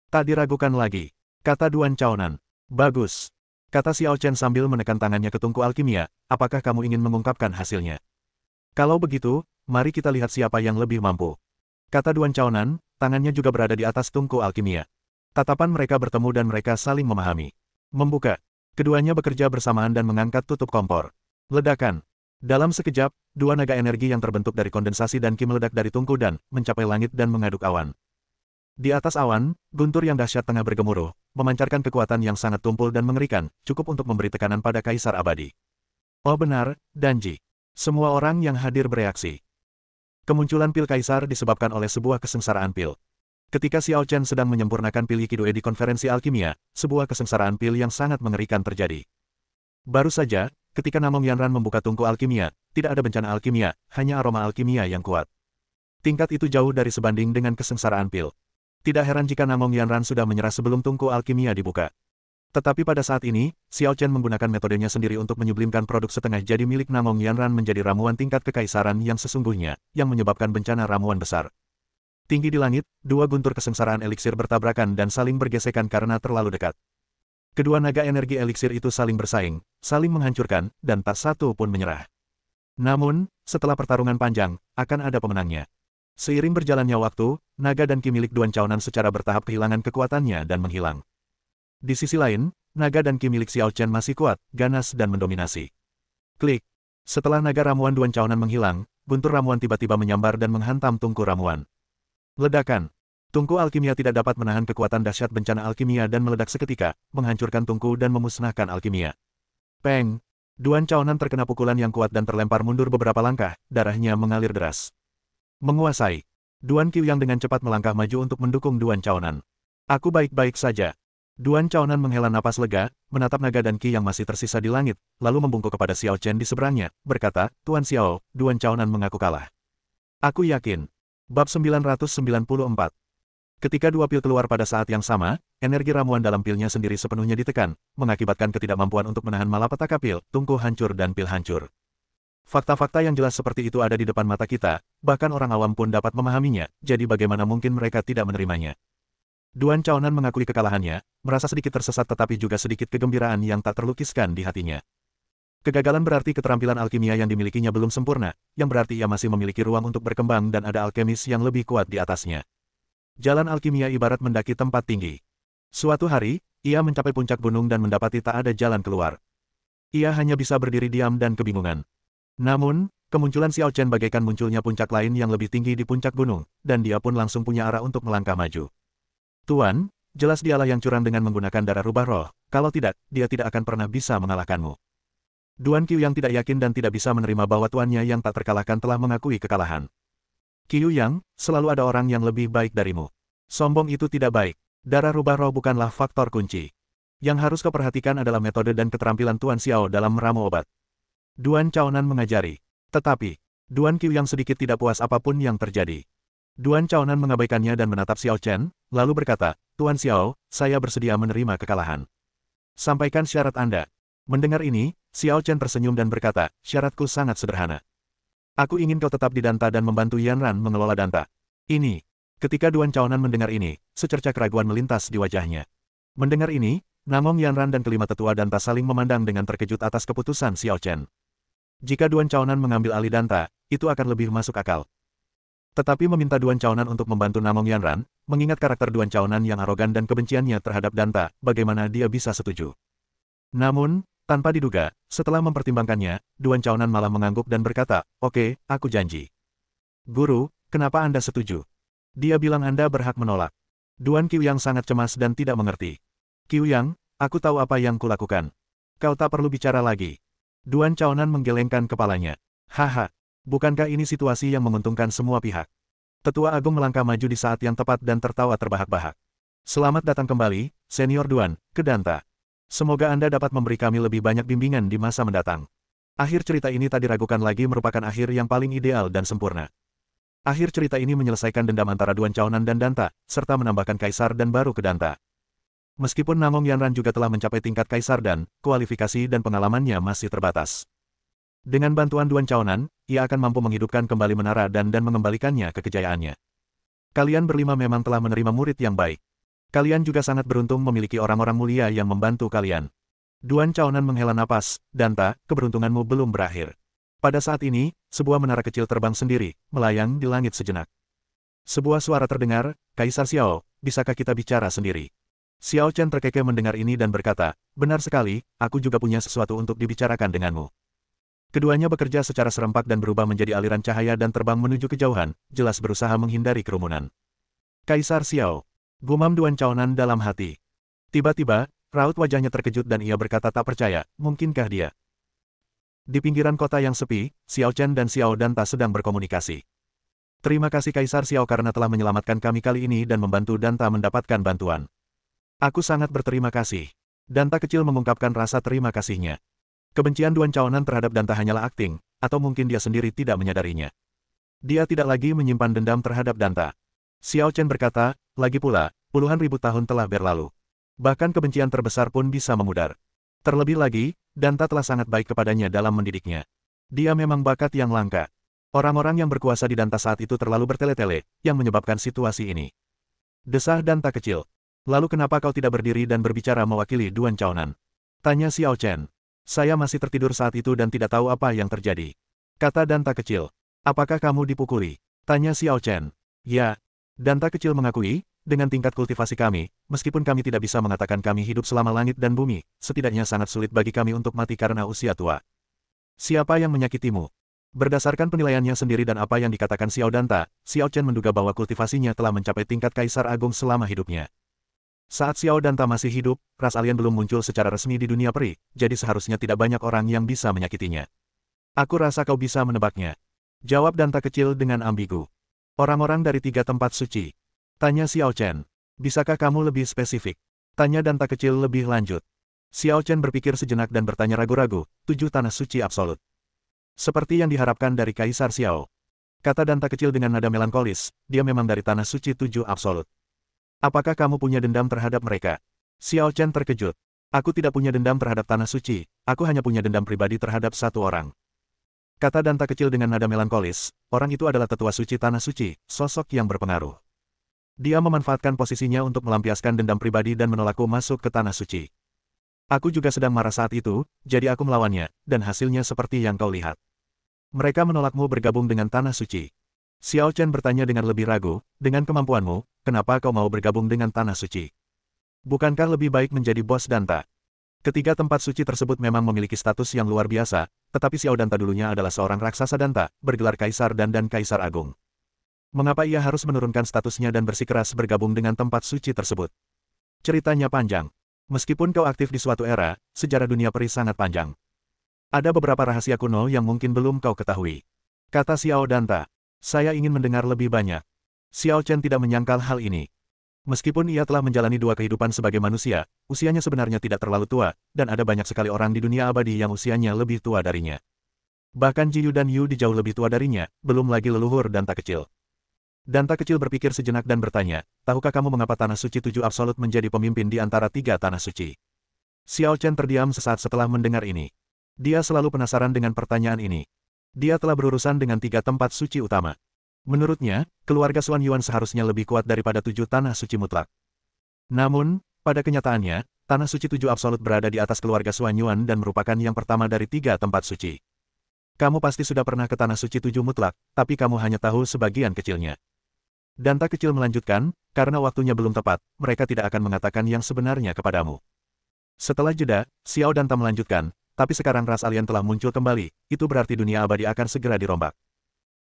Tak diragukan lagi, kata Duan Chaonan. Bagus. Kata Xiao Chen sambil menekan tangannya ke tungku alkimia, apakah kamu ingin mengungkapkan hasilnya? Kalau begitu, mari kita lihat siapa yang lebih mampu. Kata Duan Chaonan, tangannya juga berada di atas tungku alkimia. Tatapan mereka bertemu dan mereka saling memahami. Membuka. Keduanya bekerja bersamaan dan mengangkat tutup kompor. Ledakan. Dalam sekejap, dua naga energi yang terbentuk dari kondensasi dan ki meledak dari tungku dan mencapai langit dan mengaduk awan. Di atas awan, guntur yang dahsyat tengah bergemuruh, memancarkan kekuatan yang sangat tumpul dan mengerikan, cukup untuk memberi tekanan pada Kaisar Abadi. Oh benar, Danji. Semua orang yang hadir bereaksi. Kemunculan pil Kaisar disebabkan oleh sebuah kesengsaraan pil. Ketika Xiao Chen sedang menyempurnakan pil Yikidue di konferensi alkimia, sebuah kesengsaraan pil yang sangat mengerikan terjadi. Baru saja, ketika Namong Yanran membuka tungku alkimia, tidak ada bencana alkimia, hanya aroma alkimia yang kuat. Tingkat itu jauh dari sebanding dengan kesengsaraan pil. Tidak heran jika Namong Yanran sudah menyerah sebelum tungku alkimia dibuka. Tetapi pada saat ini, Xiao Chen menggunakan metodenya sendiri untuk menyublimkan produk setengah jadi milik Namong Yanran menjadi ramuan tingkat kekaisaran yang sesungguhnya, yang menyebabkan bencana ramuan besar. Tinggi di langit, dua guntur kesengsaraan eliksir bertabrakan dan saling bergesekan karena terlalu dekat. Kedua naga energi eliksir itu saling bersaing, saling menghancurkan, dan tak satu pun menyerah. Namun, setelah pertarungan panjang, akan ada pemenangnya. Seiring berjalannya waktu, naga dan ki milik Duan Chaonan secara bertahap kehilangan kekuatannya dan menghilang. Di sisi lain, naga dan ki milik Xiao Chen masih kuat, ganas dan mendominasi. Klik. Setelah naga ramuan Duan Chaonan menghilang, guntur ramuan tiba-tiba menyambar dan menghantam tungku ramuan. Ledakan. Tungku alkimia tidak dapat menahan kekuatan dahsyat bencana alkimia dan meledak seketika, menghancurkan tungku dan memusnahkan alkimia. Peng. Duan Chaonan terkena pukulan yang kuat dan terlempar mundur beberapa langkah, darahnya mengalir deras. Menguasai. Duan Qiuyang dengan cepat melangkah maju untuk mendukung Duan Chaonan. Aku baik-baik saja. Duan Chaonan menghela napas lega, menatap naga dan ki yang masih tersisa di langit, lalu membungkuk kepada Xiao Chen di seberangnya, berkata, Tuan Xiao, Duan Chaonan mengaku kalah. Aku yakin. Bab 994. Ketika dua pil keluar pada saat yang sama, energi ramuan dalam pilnya sendiri sepenuhnya ditekan, mengakibatkan ketidakmampuan untuk menahan malapetaka pil, tungku hancur dan pil hancur. Fakta-fakta yang jelas seperti itu ada di depan mata kita, bahkan orang awam pun dapat memahaminya, jadi bagaimana mungkin mereka tidak menerimanya. Duan Chaonan mengakui kekalahannya, merasa sedikit tersesat tetapi juga sedikit kegembiraan yang tak terlukiskan di hatinya. Kegagalan berarti keterampilan alkimia yang dimilikinya belum sempurna, yang berarti ia masih memiliki ruang untuk berkembang dan ada alkemis yang lebih kuat di atasnya. Jalan alkimia ibarat mendaki tempat tinggi. Suatu hari, ia mencapai puncak gunung dan mendapati tak ada jalan keluar. Ia hanya bisa berdiri diam dan kebingungan. Namun, kemunculan Xiao Chen bagaikan munculnya puncak lain yang lebih tinggi di puncak gunung, dan dia pun langsung punya arah untuk melangkah maju. Tuan, jelas dialah yang curang dengan menggunakan darah rubah roh, kalau tidak, dia tidak akan pernah bisa mengalahkanmu. Duan Qiuyang tidak yakin dan tidak bisa menerima bahwa tuannya yang tak terkalahkan telah mengakui kekalahan. Qiuyang, selalu ada orang yang lebih baik darimu. Sombong itu tidak baik. Darah rubah roh bukanlah faktor kunci. Yang harus kau perhatikan adalah metode dan keterampilan Tuan Xiao dalam meramu obat. Duan Chaonan mengajari. Tetapi, Duan Qiuyang sedikit tidak puas apapun yang terjadi. Duan Chaonan mengabaikannya dan menatap Xiao Chen, lalu berkata, Tuan Xiao, saya bersedia menerima kekalahan. Sampaikan syarat Anda. Mendengar ini, Xiao Chen tersenyum dan berkata, syaratku sangat sederhana. Aku ingin kau tetap di Danta dan membantu Yanran mengelola Danta. Ini. Ketika Duan Chaonan mendengar ini, secerca keraguan melintas di wajahnya. Mendengar ini, Namong Yanran dan kelima tetua Danta saling memandang dengan terkejut atas keputusan Xiao Chen. Jika Duan Chaonan mengambil alih Danta, itu akan lebih masuk akal. Tetapi meminta Duan Chaonan untuk membantu Namong Yanran, mengingat karakter Duan Chaonan yang arogan dan kebenciannya terhadap Danta, bagaimana dia bisa setuju? Namun, tanpa diduga, setelah mempertimbangkannya, Duan Chaonan malah mengangguk dan berkata, oke, aku janji. Guru, kenapa Anda setuju? Dia bilang Anda berhak menolak. Duan Qiuyang sangat cemas dan tidak mengerti. Qiuyang, aku tahu apa yang kulakukan. Kau tak perlu bicara lagi. Duan Chaonan menggelengkan kepalanya. Haha. Bukankah ini situasi yang menguntungkan semua pihak? Tetua Agung melangkah maju di saat yang tepat dan tertawa terbahak-bahak. Selamat datang kembali, Senior Duan, ke Danta. Semoga Anda dapat memberi kami lebih banyak bimbingan di masa mendatang. Akhir cerita ini tak diragukan lagi merupakan akhir yang paling ideal dan sempurna. Akhir cerita ini menyelesaikan dendam antara Duan Chaonan dan Danta, serta menambahkan Kaisar dan baru ke Danta. Meskipun Namong Yanran juga telah mencapai tingkat Kaisar dan, kualifikasi dan pengalamannya masih terbatas. Dengan bantuan Duan Chaonan, ia akan mampu menghidupkan kembali menara dan mengembalikannya ke kejayaannya. Kalian berlima memang telah menerima murid yang baik. Kalian juga sangat beruntung memiliki orang-orang mulia yang membantu kalian. Duan Chaonan menghela napas, Danta, keberuntunganmu belum berakhir. Pada saat ini, sebuah menara kecil terbang sendiri, melayang di langit sejenak. Sebuah suara terdengar, Kaisar Xiao, bisakah kita bicara sendiri? Xiao Chen terkekeh mendengar ini dan berkata, benar sekali, aku juga punya sesuatu untuk dibicarakan denganmu. Keduanya bekerja secara serempak dan berubah menjadi aliran cahaya dan terbang menuju kejauhan, jelas berusaha menghindari kerumunan. Kaisar Xiao, gumam Duan Chaonan dalam hati. Tiba-tiba, raut wajahnya terkejut dan ia berkata tak percaya, mungkinkah dia? Di pinggiran kota yang sepi, Xiao Chen dan Xiao Danta sedang berkomunikasi. Terima kasih Kaisar Xiao karena telah menyelamatkan kami kali ini dan membantu Danta mendapatkan bantuan. Aku sangat berterima kasih. Danta kecil mengungkapkan rasa terima kasihnya. Kebencian Duan Chaonan terhadap Danta hanyalah akting, atau mungkin dia sendiri tidak menyadarinya. Dia tidak lagi menyimpan dendam terhadap Danta. Xiao Chen berkata, lagi pula, puluhan ribu tahun telah berlalu. Bahkan kebencian terbesar pun bisa memudar. Terlebih lagi, Danta telah sangat baik kepadanya dalam mendidiknya. Dia memang bakat yang langka. Orang-orang yang berkuasa di Danta saat itu terlalu bertele-tele, yang menyebabkan situasi ini. Desah Danta kecil. Lalu kenapa kau tidak berdiri dan berbicara mewakili Duan Chaonan? Tanya Xiao Chen. Saya masih tertidur saat itu dan tidak tahu apa yang terjadi. Kata Danta kecil. Apakah kamu dipukuli? Tanya Xiao Chen. Ya. Danta kecil mengakui, dengan tingkat kultivasi kami, meskipun kami tidak bisa mengatakan kami hidup selama langit dan bumi, setidaknya sangat sulit bagi kami untuk mati karena usia tua. Siapa yang menyakitimu? Berdasarkan penilaiannya sendiri dan apa yang dikatakan Xiao Danta, Xiao Chen menduga bahwa kultivasinya telah mencapai tingkat Kaisar Agung selama hidupnya. Saat Xiao Danta masih hidup, ras alien belum muncul secara resmi di dunia peri, jadi seharusnya tidak banyak orang yang bisa menyakitinya. Aku rasa kau bisa menebaknya. Jawab Danta kecil dengan ambigu. Orang-orang dari 3 tempat suci. Tanya Xiao Chen. Bisakah kamu lebih spesifik? Tanya Danta kecil lebih lanjut. Xiao Chen berpikir sejenak dan bertanya ragu-ragu, 7 tanah suci absolut. Seperti yang diharapkan dari Kaisar Xiao. Kata Danta kecil dengan nada melankolis, dia memang dari tanah suci 7 absolut. Apakah kamu punya dendam terhadap mereka? Xiao Chen terkejut. Aku tidak punya dendam terhadap tanah suci, aku hanya punya dendam pribadi terhadap satu orang. Kata Danta kecil dengan nada melankolis, orang itu adalah tetua suci tanah suci, sosok yang berpengaruh. Dia memanfaatkan posisinya untuk melampiaskan dendam pribadi dan menolakku masuk ke tanah suci. Aku juga sedang marah saat itu, jadi aku melawannya, dan hasilnya seperti yang kau lihat. Mereka menolakmu bergabung dengan tanah suci. Xiao Chen bertanya dengan lebih ragu, dengan kemampuanmu, kenapa kau mau bergabung dengan tanah suci? Bukankah lebih baik menjadi bos Danta? Ketiga tempat suci tersebut memang memiliki status yang luar biasa, tetapi Xiao Danta dulunya adalah seorang raksasa Danta, bergelar Kaisar dan Kaisar Agung. Mengapa ia harus menurunkan statusnya dan bersikeras bergabung dengan tempat suci tersebut? Ceritanya panjang. Meskipun kau aktif di suatu era, sejarah dunia peri sangat panjang. Ada beberapa rahasia kuno yang mungkin belum kau ketahui. Kata Xiao Danta. Saya ingin mendengar lebih banyak. Xiao Chen tidak menyangkal hal ini. Meskipun ia telah menjalani 2 kehidupan sebagai manusia, usianya sebenarnya tidak terlalu tua, dan ada banyak sekali orang di dunia abadi yang usianya lebih tua darinya. Bahkan Jiyu dan Yu jauh lebih tua darinya, belum lagi leluhur Danta kecil. Danta kecil berpikir sejenak dan bertanya, tahukah kamu mengapa tanah suci 7 absolut menjadi pemimpin di antara 3 tanah suci? Xiao Chen terdiam sesaat setelah mendengar ini. Dia selalu penasaran dengan pertanyaan ini. Dia telah berurusan dengan 3 tempat suci utama. Menurutnya, keluarga Xuan Yuan seharusnya lebih kuat daripada 7 tanah suci mutlak. Namun, pada kenyataannya, tanah suci 7 absolut berada di atas keluarga Xuan Yuan dan merupakan yang pertama dari 3 tempat suci. Kamu pasti sudah pernah ke tanah suci 7 mutlak, tapi kamu hanya tahu sebagian kecilnya. Danta kecil melanjutkan, karena waktunya belum tepat, mereka tidak akan mengatakan yang sebenarnya kepadamu. Setelah jeda, Xiao Danta melanjutkan, tapi sekarang ras alien telah muncul kembali, itu berarti dunia abadi akan segera dirombak.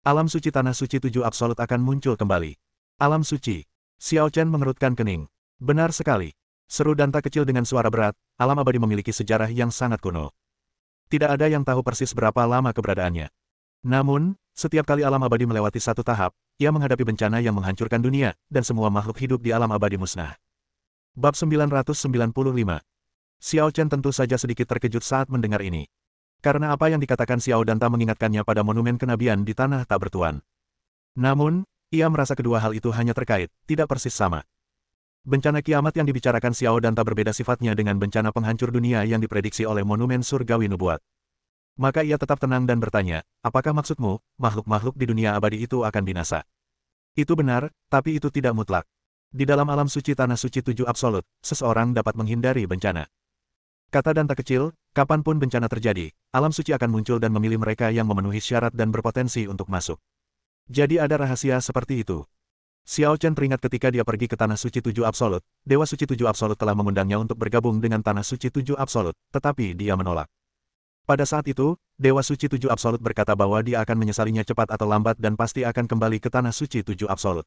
Alam suci tanah suci 7 absolut akan muncul kembali. Alam suci. Xiao Chen mengerutkan kening. Benar sekali. Seru Danta kecil dengan suara berat, alam abadi memiliki sejarah yang sangat kuno. Tidak ada yang tahu persis berapa lama keberadaannya. Namun, setiap kali alam abadi melewati satu tahap, ia menghadapi bencana yang menghancurkan dunia, dan semua makhluk hidup di alam abadi musnah. Bab 995. Xiao Chen tentu saja sedikit terkejut saat mendengar ini. Karena apa yang dikatakan Xiao Danta mengingatkannya pada monumen kenabian di tanah tak bertuan. Namun, ia merasa kedua hal itu hanya terkait, tidak persis sama. Bencana kiamat yang dibicarakan Xiao Danta berbeda sifatnya dengan bencana penghancur dunia yang diprediksi oleh monumen surgawi nubuat. Maka ia tetap tenang dan bertanya, apakah maksudmu, makhluk-makhluk di dunia abadi itu akan binasa? Itu benar, tapi itu tidak mutlak. Di dalam alam suci tanah suci 7 absolut, seseorang dapat menghindari bencana. Kata Danta kecil, kapanpun bencana terjadi, alam suci akan muncul dan memilih mereka yang memenuhi syarat dan berpotensi untuk masuk. Jadi ada rahasia seperti itu. Xiao Chen teringat ketika dia pergi ke Tanah Suci Tujuh Absolut, Dewa Suci Tujuh Absolut telah mengundangnya untuk bergabung dengan Tanah Suci Tujuh Absolut, tetapi dia menolak. Pada saat itu, Dewa Suci Tujuh Absolut berkata bahwa dia akan menyesalinya cepat atau lambat dan pasti akan kembali ke Tanah Suci Tujuh Absolut.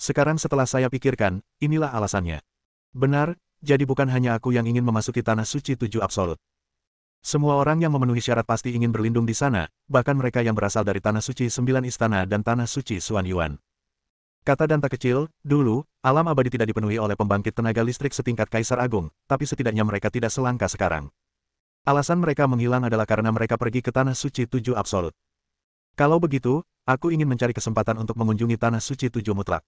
Sekarang setelah saya pikirkan, inilah alasannya. Benar, jadi bukan hanya aku yang ingin memasuki Tanah Suci Tujuh Absolut. Semua orang yang memenuhi syarat pasti ingin berlindung di sana, bahkan mereka yang berasal dari Tanah Suci Sembilan Istana dan Tanah Suci Xuan Yuan. Kata Danta kecil, dulu, alam abadi tidak dipenuhi oleh pembangkit tenaga listrik setingkat Kaisar Agung, tapi setidaknya mereka tidak selangka sekarang. Alasan mereka menghilang adalah karena mereka pergi ke Tanah Suci Tujuh Absolut. Kalau begitu, aku ingin mencari kesempatan untuk mengunjungi Tanah Suci Tujuh Mutlak.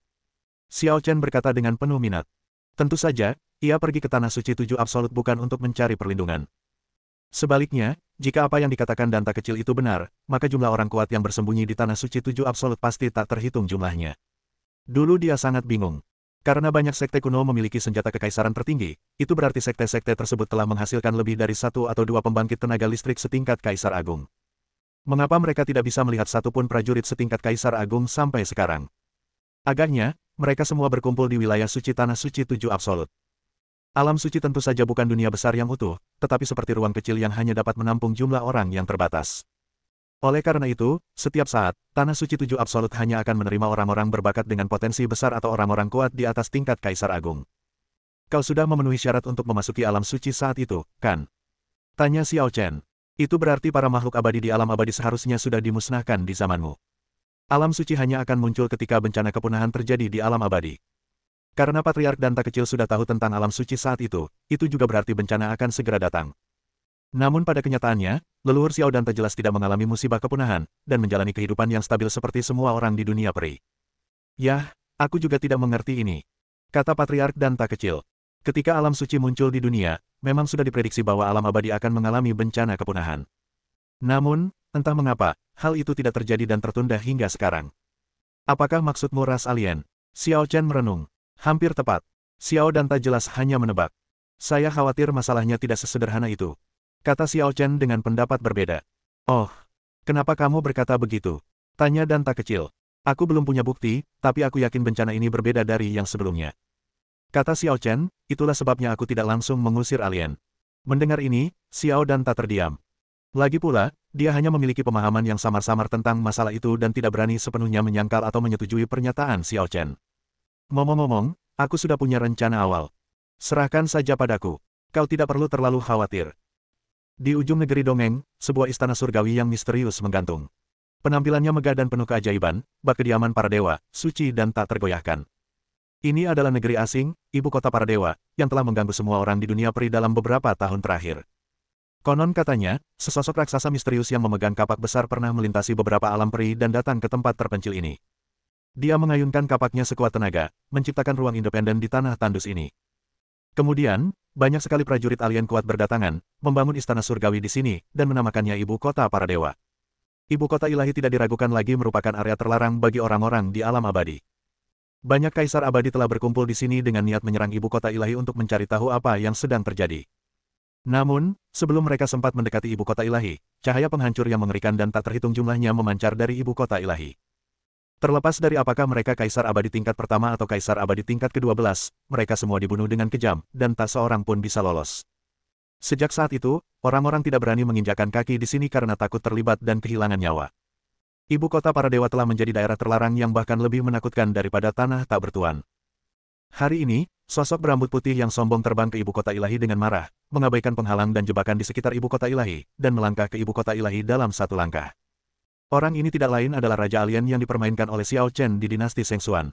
Xiao Chen berkata dengan penuh minat. Tentu saja, ia pergi ke Tanah Suci Tujuh Absolut bukan untuk mencari perlindungan. Sebaliknya, jika apa yang dikatakan Danta kecil itu benar, maka jumlah orang kuat yang bersembunyi di Tanah Suci Tujuh Absolut pasti tak terhitung jumlahnya. Dulu dia sangat bingung. Karena banyak sekte kuno memiliki senjata kekaisaran tertinggi, itu berarti sekte-sekte tersebut telah menghasilkan lebih dari satu atau dua pembangkit tenaga listrik setingkat Kaisar Agung. Mengapa mereka tidak bisa melihat satupun prajurit setingkat Kaisar Agung sampai sekarang? Agaknya, mereka semua berkumpul di wilayah suci Tanah Suci Tujuh Absolut. Alam suci tentu saja bukan dunia besar yang utuh, tetapi seperti ruang kecil yang hanya dapat menampung jumlah orang yang terbatas. Oleh karena itu, setiap saat, Tanah Suci Tujuh Absolut hanya akan menerima orang-orang berbakat dengan potensi besar atau orang-orang kuat di atas tingkat Kaisar Agung. Kau sudah memenuhi syarat untuk memasuki alam suci saat itu, kan? Tanya Xiao Chen. Itu berarti para makhluk abadi di alam abadi seharusnya sudah dimusnahkan di zamanmu. Alam suci hanya akan muncul ketika bencana kepunahan terjadi di alam abadi. Karena Patriark Danta kecil sudah tahu tentang alam suci saat itu juga berarti bencana akan segera datang. Namun pada kenyataannya, leluhur Xiao Danta jelas tidak mengalami musibah kepunahan, dan menjalani kehidupan yang stabil seperti semua orang di dunia peri. Yah, aku juga tidak mengerti ini. Kata Patriark Danta kecil. Ketika alam suci muncul di dunia, memang sudah diprediksi bahwa alam abadi akan mengalami bencana kepunahan. Namun, entah mengapa, hal itu tidak terjadi dan tertunda hingga sekarang. Apakah maksudmu ras alien? Xiao Chen merenung. Hampir tepat. Xiao Danta jelas hanya menebak. Saya khawatir masalahnya tidak sesederhana itu. Kata Xiao Chen dengan pendapat berbeda. Oh, kenapa kamu berkata begitu? Tanya Danta kecil. Aku belum punya bukti, tapi aku yakin bencana ini berbeda dari yang sebelumnya. Kata Xiao Chen, itulah sebabnya aku tidak langsung mengusir alien. Mendengar ini, Xiao Danta terdiam. Lagi pula, dia hanya memiliki pemahaman yang samar-samar tentang masalah itu dan tidak berani sepenuhnya menyangkal atau menyetujui pernyataan Xiao Chen. Ngomong-ngomong, aku sudah punya rencana awal. Serahkan saja padaku. Kau tidak perlu terlalu khawatir. Di ujung negeri dongeng, sebuah istana surgawi yang misterius menggantung. Penampilannya megah dan penuh keajaiban, bak kediaman para dewa, suci dan tak tergoyahkan. Ini adalah negeri asing, ibu kota para dewa, yang telah mengganggu semua orang di dunia peri dalam beberapa tahun terakhir. Konon katanya, sesosok raksasa misterius yang memegang kapak besar pernah melintasi beberapa alam peri dan datang ke tempat terpencil ini. Dia mengayunkan kapaknya sekuat tenaga, menciptakan ruang independen di tanah tandus ini. Kemudian, banyak sekali prajurit alien kuat berdatangan, membangun istana surgawi di sini, dan menamakannya ibu kota para dewa. Ibu kota ilahi tidak diragukan lagi merupakan area terlarang bagi orang-orang di alam abadi. Banyak kaisar abadi telah berkumpul di sini dengan niat menyerang ibu kota ilahi untuk mencari tahu apa yang sedang terjadi. Namun, sebelum mereka sempat mendekati ibu kota ilahi, cahaya penghancur yang mengerikan dan tak terhitung jumlahnya memancar dari ibu kota ilahi. Terlepas dari apakah mereka kaisar abadi tingkat pertama atau kaisar abadi tingkat ke-12, mereka semua dibunuh dengan kejam, dan tak seorang pun bisa lolos. Sejak saat itu, orang-orang tidak berani menginjakkan kaki di sini karena takut terlibat dan kehilangan nyawa. Ibu kota para dewa telah menjadi daerah terlarang yang bahkan lebih menakutkan daripada tanah tak bertuan. Hari ini, sosok berambut putih yang sombong terbang ke ibu kota ilahi dengan marah, mengabaikan penghalang dan jebakan di sekitar ibu kota ilahi, dan melangkah ke ibu kota ilahi dalam satu langkah. Orang ini tidak lain adalah Raja Alien yang dipermainkan oleh Xiao Chen di dinasti Sheng Xuan.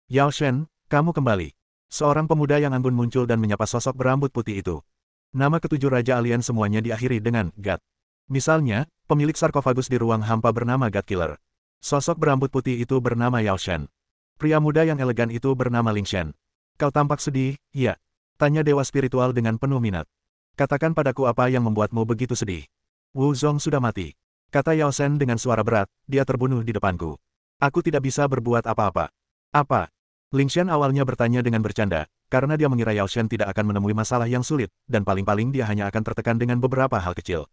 Yao Shen, kamu kembali. Seorang pemuda yang anggun muncul dan menyapa sosok berambut putih itu. Nama ketujuh Raja Alien semuanya diakhiri dengan God. Misalnya, pemilik sarkofagus di ruang hampa bernama God Killer. Sosok berambut putih itu bernama Yao Shen. Pria muda yang elegan itu bernama Ling Shen. Kau tampak sedih, ya? Tanya dewa spiritual dengan penuh minat. Katakan padaku apa yang membuatmu begitu sedih. Wu Zong sudah mati. Kata Yao Shen dengan suara berat, dia terbunuh di depanku. Aku tidak bisa berbuat apa-apa. Apa? Ling Shen awalnya bertanya dengan bercanda, karena dia mengira Yao Shen tidak akan menemui masalah yang sulit, dan paling-paling dia hanya akan tertekan dengan beberapa hal kecil.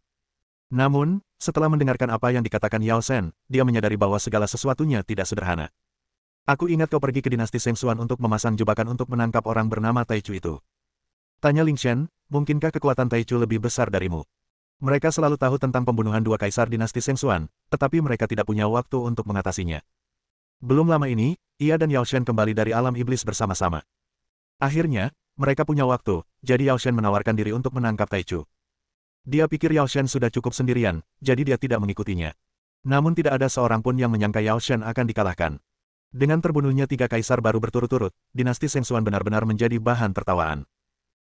Namun, setelah mendengarkan apa yang dikatakan Yao Shen, dia menyadari bahwa segala sesuatunya tidak sederhana. Aku ingat kau pergi ke dinasti Sengsuan untuk memasang jebakan untuk menangkap orang bernama Taichu itu. Tanya Ling Shen, mungkinkah kekuatan Taichu lebih besar darimu? Mereka selalu tahu tentang pembunuhan dua kaisar dinasti Sengsuan, tetapi mereka tidak punya waktu untuk mengatasinya. Belum lama ini, ia dan Yao Shen kembali dari alam iblis bersama-sama. Akhirnya, mereka punya waktu, jadi Yao Shen menawarkan diri untuk menangkap Taichu. Dia pikir Yao Shen sudah cukup sendirian, jadi dia tidak mengikutinya. Namun tidak ada seorang pun yang menyangka Yao Shen akan dikalahkan. Dengan terbunuhnya 3 kaisar baru berturut-turut, dinasti Sengsuan benar-benar menjadi bahan tertawaan.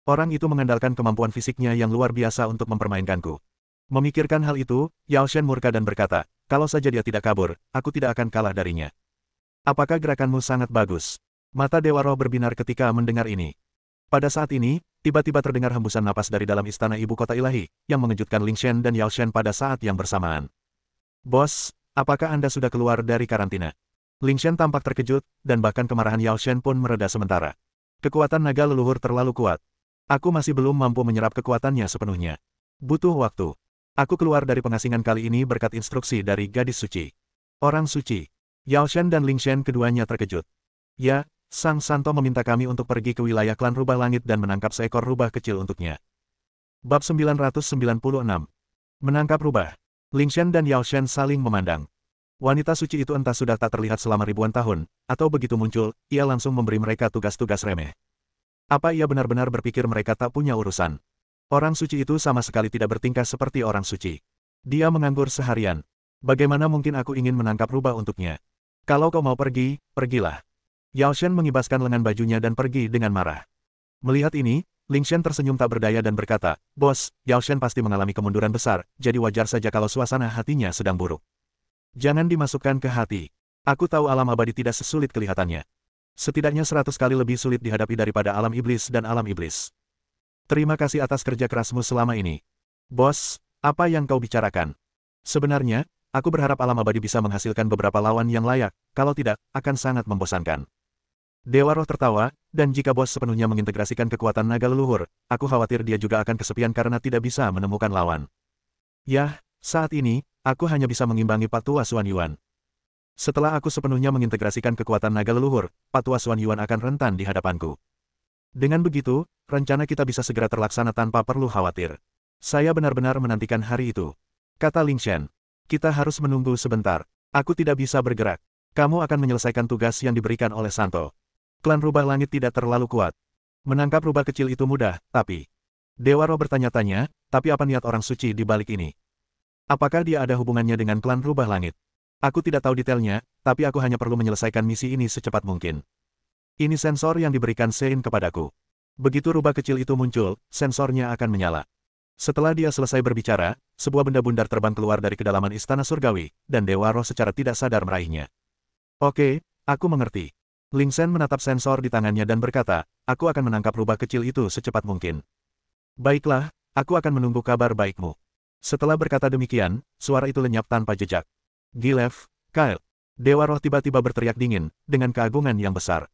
Orang itu mengandalkan kemampuan fisiknya yang luar biasa untuk mempermainkanku. Memikirkan hal itu, Yao Shen murka dan berkata, kalau saja dia tidak kabur, aku tidak akan kalah darinya. Apakah gerakanmu sangat bagus? Mata Dewa Roh berbinar ketika mendengar ini. Pada saat ini, tiba-tiba terdengar hembusan napas dari dalam istana ibu kota ilahi, yang mengejutkan Ling Shen dan Yao Shen pada saat yang bersamaan. Bos, apakah Anda sudah keluar dari karantina? Ling Shen tampak terkejut, dan bahkan kemarahan Yao Shen pun mereda sementara. Kekuatan naga leluhur terlalu kuat. Aku masih belum mampu menyerap kekuatannya sepenuhnya. Butuh waktu. Aku keluar dari pengasingan kali ini berkat instruksi dari gadis suci. Orang suci. Yao Shen dan Ling Shen keduanya terkejut. Ya, Sang Santo meminta kami untuk pergi ke wilayah klan Rubah Langit dan menangkap seekor rubah kecil untuknya. Bab 996. Menangkap rubah. Ling Shen dan Yao Shen saling memandang. Wanita suci itu entah sudah tak terlihat selama ribuan tahun, atau begitu muncul, ia langsung memberi mereka tugas-tugas remeh. Apa ia benar-benar berpikir mereka tak punya urusan? Orang suci itu sama sekali tidak bertingkah seperti orang suci. Dia menganggur seharian. Bagaimana mungkin aku ingin menangkap rubah untuknya? Kalau kau mau pergi, pergilah. Yao Shen mengibaskan lengan bajunya dan pergi dengan marah. Melihat ini, Ling Shen tersenyum tak berdaya dan berkata, Bos, Yao Shen pasti mengalami kemunduran besar, jadi wajar saja kalau suasana hatinya sedang buruk. Jangan dimasukkan ke hati. Aku tahu alam abadi tidak sesulit kelihatannya. Setidaknya 100 kali lebih sulit dihadapi daripada alam iblis dan alam iblis. Terima kasih atas kerja kerasmu selama ini. Bos, apa yang kau bicarakan? Sebenarnya, aku berharap alam abadi bisa menghasilkan beberapa lawan yang layak, kalau tidak, akan sangat membosankan. Dewa Roh tertawa, dan jika bos sepenuhnya mengintegrasikan kekuatan naga leluhur, aku khawatir dia juga akan kesepian karena tidak bisa menemukan lawan. Yah, saat ini, aku hanya bisa mengimbangi Patua Xuan Yuan. Setelah aku sepenuhnya mengintegrasikan kekuatan naga leluhur, Patua Xuan Yuan akan rentan di hadapanku. Dengan begitu, rencana kita bisa segera terlaksana tanpa perlu khawatir. Saya benar-benar menantikan hari itu. Kata Ling Shen. Kita harus menunggu sebentar. Aku tidak bisa bergerak. Kamu akan menyelesaikan tugas yang diberikan oleh Santo. Klan Rubah Langit tidak terlalu kuat. Menangkap rubah kecil itu mudah, tapi... Dewa Roh bertanya-tanya, tapi apa niat orang suci di balik ini? Apakah dia ada hubungannya dengan klan Rubah Langit? Aku tidak tahu detailnya, tapi aku hanya perlu menyelesaikan misi ini secepat mungkin. Ini sensor yang diberikan Sein kepadaku. Begitu rubah kecil itu muncul, sensornya akan menyala. Setelah dia selesai berbicara, sebuah benda bundar terbang keluar dari kedalaman istana surgawi, dan Dewa Roh secara tidak sadar meraihnya. Oke, aku mengerti. Ling Shen menatap sensor di tangannya dan berkata, aku akan menangkap rubah kecil itu secepat mungkin. Baiklah, aku akan menunggu kabar baikmu. Setelah berkata demikian, suara itu lenyap tanpa jejak. Gilev, Kyle. Dewa Roh tiba-tiba berteriak dingin, dengan keagungan yang besar.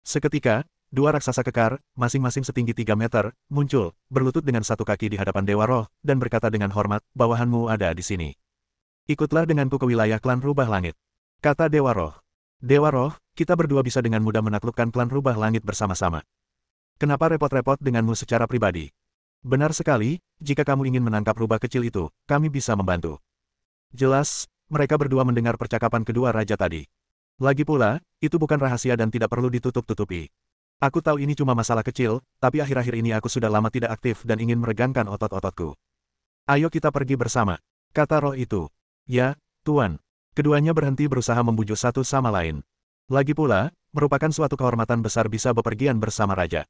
Seketika, dua raksasa kekar, masing-masing setinggi 3 meter, muncul, berlutut dengan satu kaki di hadapan Dewa Roh, dan berkata dengan hormat, bawahanmu ada di sini. Ikutlah denganku ke wilayah klan Rubah Langit. Kata Dewa Roh. Dewa Roh, kita berdua bisa dengan mudah menaklukkan klan Rubah Langit bersama-sama. Kenapa repot-repot denganmu secara pribadi? Benar sekali, jika kamu ingin menangkap rubah kecil itu, kami bisa membantu. Jelas, mereka berdua mendengar percakapan kedua raja tadi. Lagi pula, itu bukan rahasia dan tidak perlu ditutup-tutupi. Aku tahu ini cuma masalah kecil, tapi akhir-akhir ini aku sudah lama tidak aktif dan ingin meregangkan otot-ototku. Ayo kita pergi bersama, kata roh itu. Ya, Tuan. Keduanya berhenti berusaha membujuk satu sama lain. Lagi pula, merupakan suatu kehormatan besar bisa bepergian bersama raja.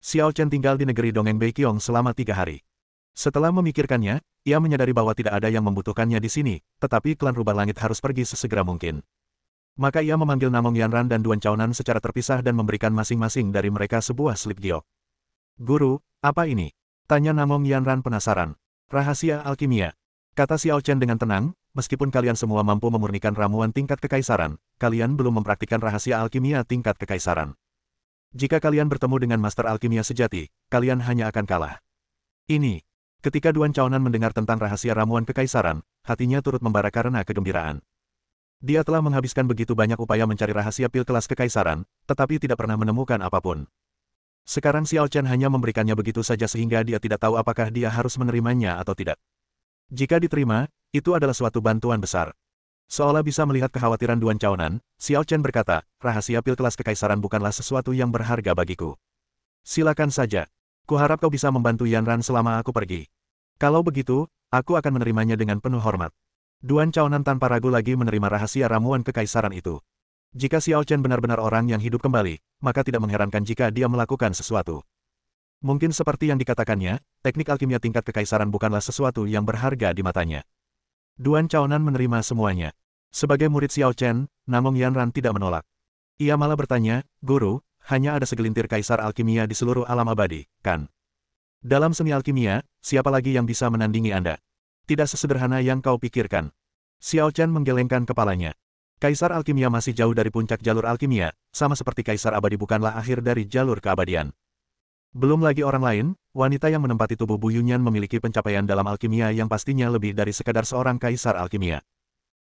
Xiao Chen tinggal di negeri Dongeng Beiqiong selama 3 hari. Setelah memikirkannya, ia menyadari bahwa tidak ada yang membutuhkannya di sini, tetapi klan Rubah Langit harus pergi sesegera mungkin. Maka ia memanggil Namong Yanran dan Duan Chaonan secara terpisah dan memberikan masing-masing dari mereka sebuah slip giok. Guru, apa ini? Tanya Namong Yanran penasaran. Rahasia alkimia. Kata Xiao Chen dengan tenang, meskipun kalian semua mampu memurnikan ramuan tingkat kekaisaran, kalian belum mempraktikkan rahasia alkimia tingkat kekaisaran. Jika kalian bertemu dengan master alkimia sejati, kalian hanya akan kalah. Ini. Ketika Duan Chaonan mendengar tentang rahasia ramuan kekaisaran, hatinya turut membara karena kegembiraan. Dia telah menghabiskan begitu banyak upaya mencari rahasia pil kelas kekaisaran, tetapi tidak pernah menemukan apapun. Sekarang Xiao Chen hanya memberikannya begitu saja sehingga dia tidak tahu apakah dia harus menerimanya atau tidak. Jika diterima, itu adalah suatu bantuan besar. Seolah bisa melihat kekhawatiran Duan Chaonan, Xiao Chen berkata, rahasia pil kelas kekaisaran bukanlah sesuatu yang berharga bagiku. Silakan saja. Kuharap kau bisa membantu Yanran selama aku pergi. Kalau begitu, aku akan menerimanya dengan penuh hormat. Duan Chaonan tanpa ragu lagi menerima rahasia ramuan kekaisaran itu. Jika Xiao Chen benar-benar orang yang hidup kembali, maka tidak mengherankan jika dia melakukan sesuatu. Mungkin seperti yang dikatakannya, teknik alkimia tingkat kekaisaran bukanlah sesuatu yang berharga di matanya. Duan Chaonan menerima semuanya. Sebagai murid Xiao Chen, Namong Yanran tidak menolak. Ia malah bertanya, Guru, hanya ada segelintir kaisar alkimia di seluruh alam abadi, kan? Dalam seni alkimia, siapa lagi yang bisa menandingi Anda? Tidak sesederhana yang kau pikirkan. Xiao Chen menggelengkan kepalanya. Kaisar alkimia masih jauh dari puncak jalur alkimia, sama seperti kaisar abadi bukanlah akhir dari jalur keabadian. Belum lagi orang lain, wanita yang menempati tubuh Bu Yunyan memiliki pencapaian dalam alkimia yang pastinya lebih dari sekadar seorang kaisar alkimia.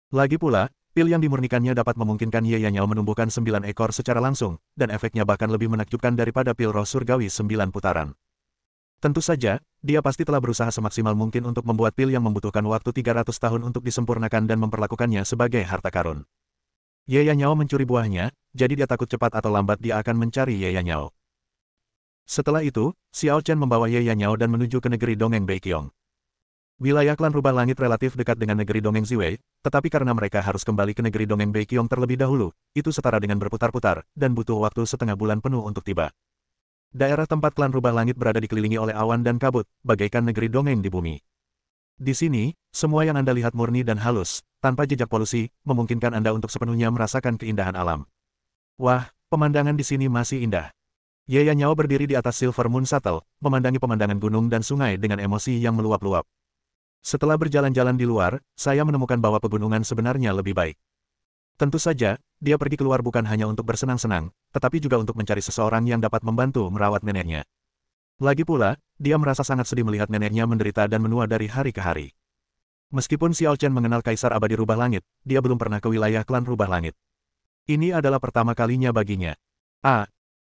Lagi pula, pil yang dimurnikannya dapat memungkinkan Ye Yanyao menumbuhkan 9 ekor secara langsung, dan efeknya bahkan lebih menakjubkan daripada pil roh surgawi 9 putaran. Tentu saja, dia pasti telah berusaha semaksimal mungkin untuk membuat pil yang membutuhkan waktu 300 tahun untuk disempurnakan dan memperlakukannya sebagai harta karun. Ye Yanyao mencuri buahnya, jadi dia takut cepat atau lambat dia akan mencari Ye Yanyao. Setelah itu, Xiao Chen membawa Ye Yanyao dan menuju ke negeri dongeng Beiqiong. Wilayah klan Rubah Langit relatif dekat dengan negeri dongeng Ziwei, tetapi karena mereka harus kembali ke negeri dongeng Beiqiong terlebih dahulu, itu setara dengan berputar-putar, dan butuh waktu setengah bulan penuh untuk tiba. Daerah tempat klan Rubah Langit berada dikelilingi oleh awan dan kabut, bagaikan negeri dongeng di bumi. Di sini, semua yang Anda lihat murni dan halus, tanpa jejak polusi, memungkinkan Anda untuk sepenuhnya merasakan keindahan alam. Wah, pemandangan di sini masih indah. Ye Yanyao berdiri di atas Silver Moon Shuttle, memandangi pemandangan gunung dan sungai dengan emosi yang meluap-luap. Setelah berjalan-jalan di luar, saya menemukan bahwa pegunungan sebenarnya lebih baik. Tentu saja, dia pergi keluar bukan hanya untuk bersenang-senang, tetapi juga untuk mencari seseorang yang dapat membantu merawat neneknya. Lagi pula, dia merasa sangat sedih melihat neneknya menderita dan menua dari hari ke hari. Meskipun Xiao Chen mengenal Kaisar Abadi Rubah Langit, dia belum pernah ke wilayah klan Rubah Langit. Ini adalah pertama kalinya baginya.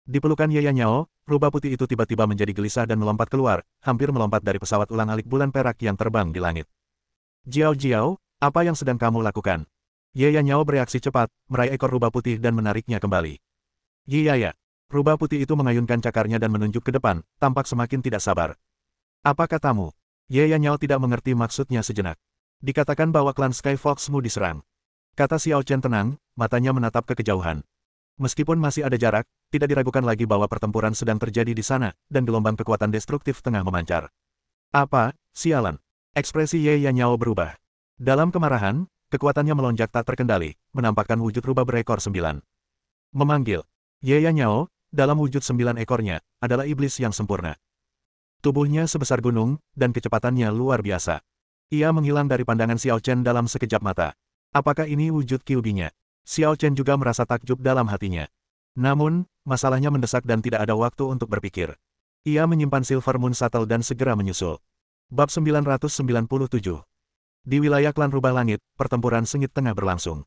Di pelukan Ye Yanyao, rubah putih itu tiba-tiba menjadi gelisah dan melompat keluar, hampir melompat dari pesawat ulang-alik bulan perak yang terbang di langit. Jiao, apa yang sedang kamu lakukan? Ye Yanyao bereaksi cepat, meraih ekor rubah putih dan menariknya kembali. Yiyaya. Rubah putih itu mengayunkan cakarnya dan menunjuk ke depan, tampak semakin tidak sabar. Apa katamu? Ye Yanyao tidak mengerti maksudnya sejenak. Dikatakan bahwa klan Sky Foxmu diserang. Kata Xiao Chen tenang, matanya menatap ke kejauhan. Meskipun masih ada jarak, tidak diragukan lagi bahwa pertempuran sedang terjadi di sana, dan gelombang kekuatan destruktif tengah memancar. Apa, sialan? Ekspresi Ye Yanyao berubah. Dalam kemarahan, kekuatannya melonjak tak terkendali, menampakkan wujud rubah berekor 9. Memanggil. Ye Yanyao, dalam wujud 9 ekornya, adalah iblis yang sempurna. Tubuhnya sebesar gunung, dan kecepatannya luar biasa. Ia menghilang dari pandangan Xiao Chen dalam sekejap mata. Apakah ini wujud Kyuubi-nya? Xiao Chen juga merasa takjub dalam hatinya. Namun, masalahnya mendesak dan tidak ada waktu untuk berpikir. Ia menyimpan Silver Moon Shuttle dan segera menyusul. Bab 997. Di wilayah klan Rubah Langit, pertempuran sengit tengah berlangsung.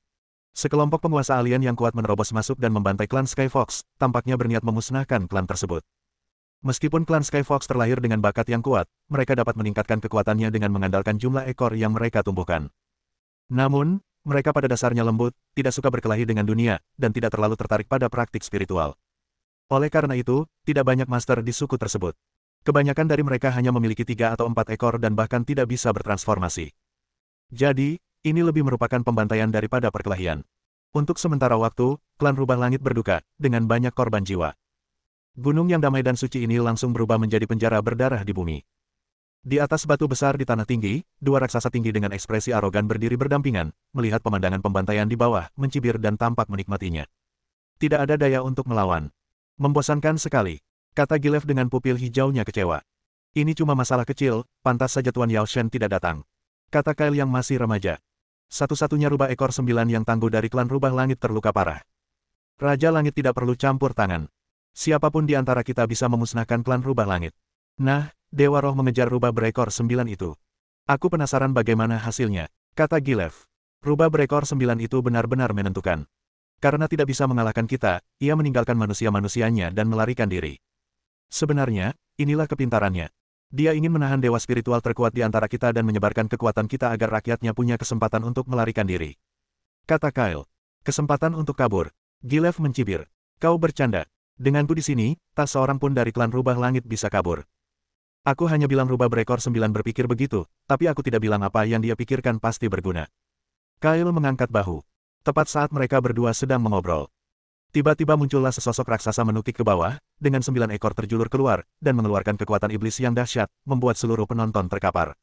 Sekelompok penguasa alien yang kuat menerobos masuk dan membantai klan Skyfox, tampaknya berniat memusnahkan klan tersebut. Meskipun klan Skyfox terlahir dengan bakat yang kuat, mereka dapat meningkatkan kekuatannya dengan mengandalkan jumlah ekor yang mereka tumbuhkan. Namun, mereka pada dasarnya lembut, tidak suka berkelahi dengan dunia, dan tidak terlalu tertarik pada praktik spiritual. Oleh karena itu, tidak banyak master di suku tersebut. Kebanyakan dari mereka hanya memiliki 3 atau 4 ekor dan bahkan tidak bisa bertransformasi. Jadi, ini lebih merupakan pembantaian daripada perkelahian. Untuk sementara waktu, klan Rubah Langit berduka, dengan banyak korban jiwa. Gunung yang damai dan suci ini langsung berubah menjadi penjara berdarah di bumi. Di atas batu besar di tanah tinggi, 2 raksasa tinggi dengan ekspresi arogan berdiri berdampingan, melihat pemandangan pembantaian di bawah, mencibir dan tampak menikmatinya. Tidak ada daya untuk melawan. Membosankan sekali, kata Gilev dengan pupil hijaunya kecewa. Ini cuma masalah kecil, pantas saja Tuan Yao Shen tidak datang. Kata Kyle yang masih remaja. Satu-satunya rubah ekor 9 yang tangguh dari klan Rubah Langit terluka parah. Raja Langit tidak perlu campur tangan. Siapapun di antara kita bisa memusnahkan klan Rubah Langit. Nah, Dewa Roh mengejar rubah berekor 9 itu. Aku penasaran bagaimana hasilnya, kata Gilev. Rubah berekor 9 itu benar-benar menentukan. Karena tidak bisa mengalahkan kita, ia meninggalkan manusia-manusianya dan melarikan diri. Sebenarnya, inilah kepintarannya. Dia ingin menahan dewa spiritual terkuat di antara kita dan menyebarkan kekuatan kita agar rakyatnya punya kesempatan untuk melarikan diri. Kata Kyle. Kesempatan untuk kabur. Gilev mencibir. Kau bercanda. Denganku di sini, tak seorang pun dari klan Rubah Langit bisa kabur. Aku hanya bilang rubah berekor 9 berpikir begitu, tapi aku tidak bilang apa yang dia pikirkan pasti berguna. Kyle mengangkat bahu. Tepat saat mereka berdua sedang mengobrol. Tiba-tiba muncullah sesosok raksasa menukik ke bawah, dengan 9 ekor terjulur keluar, dan mengeluarkan kekuatan iblis yang dahsyat, membuat seluruh penonton terkapar.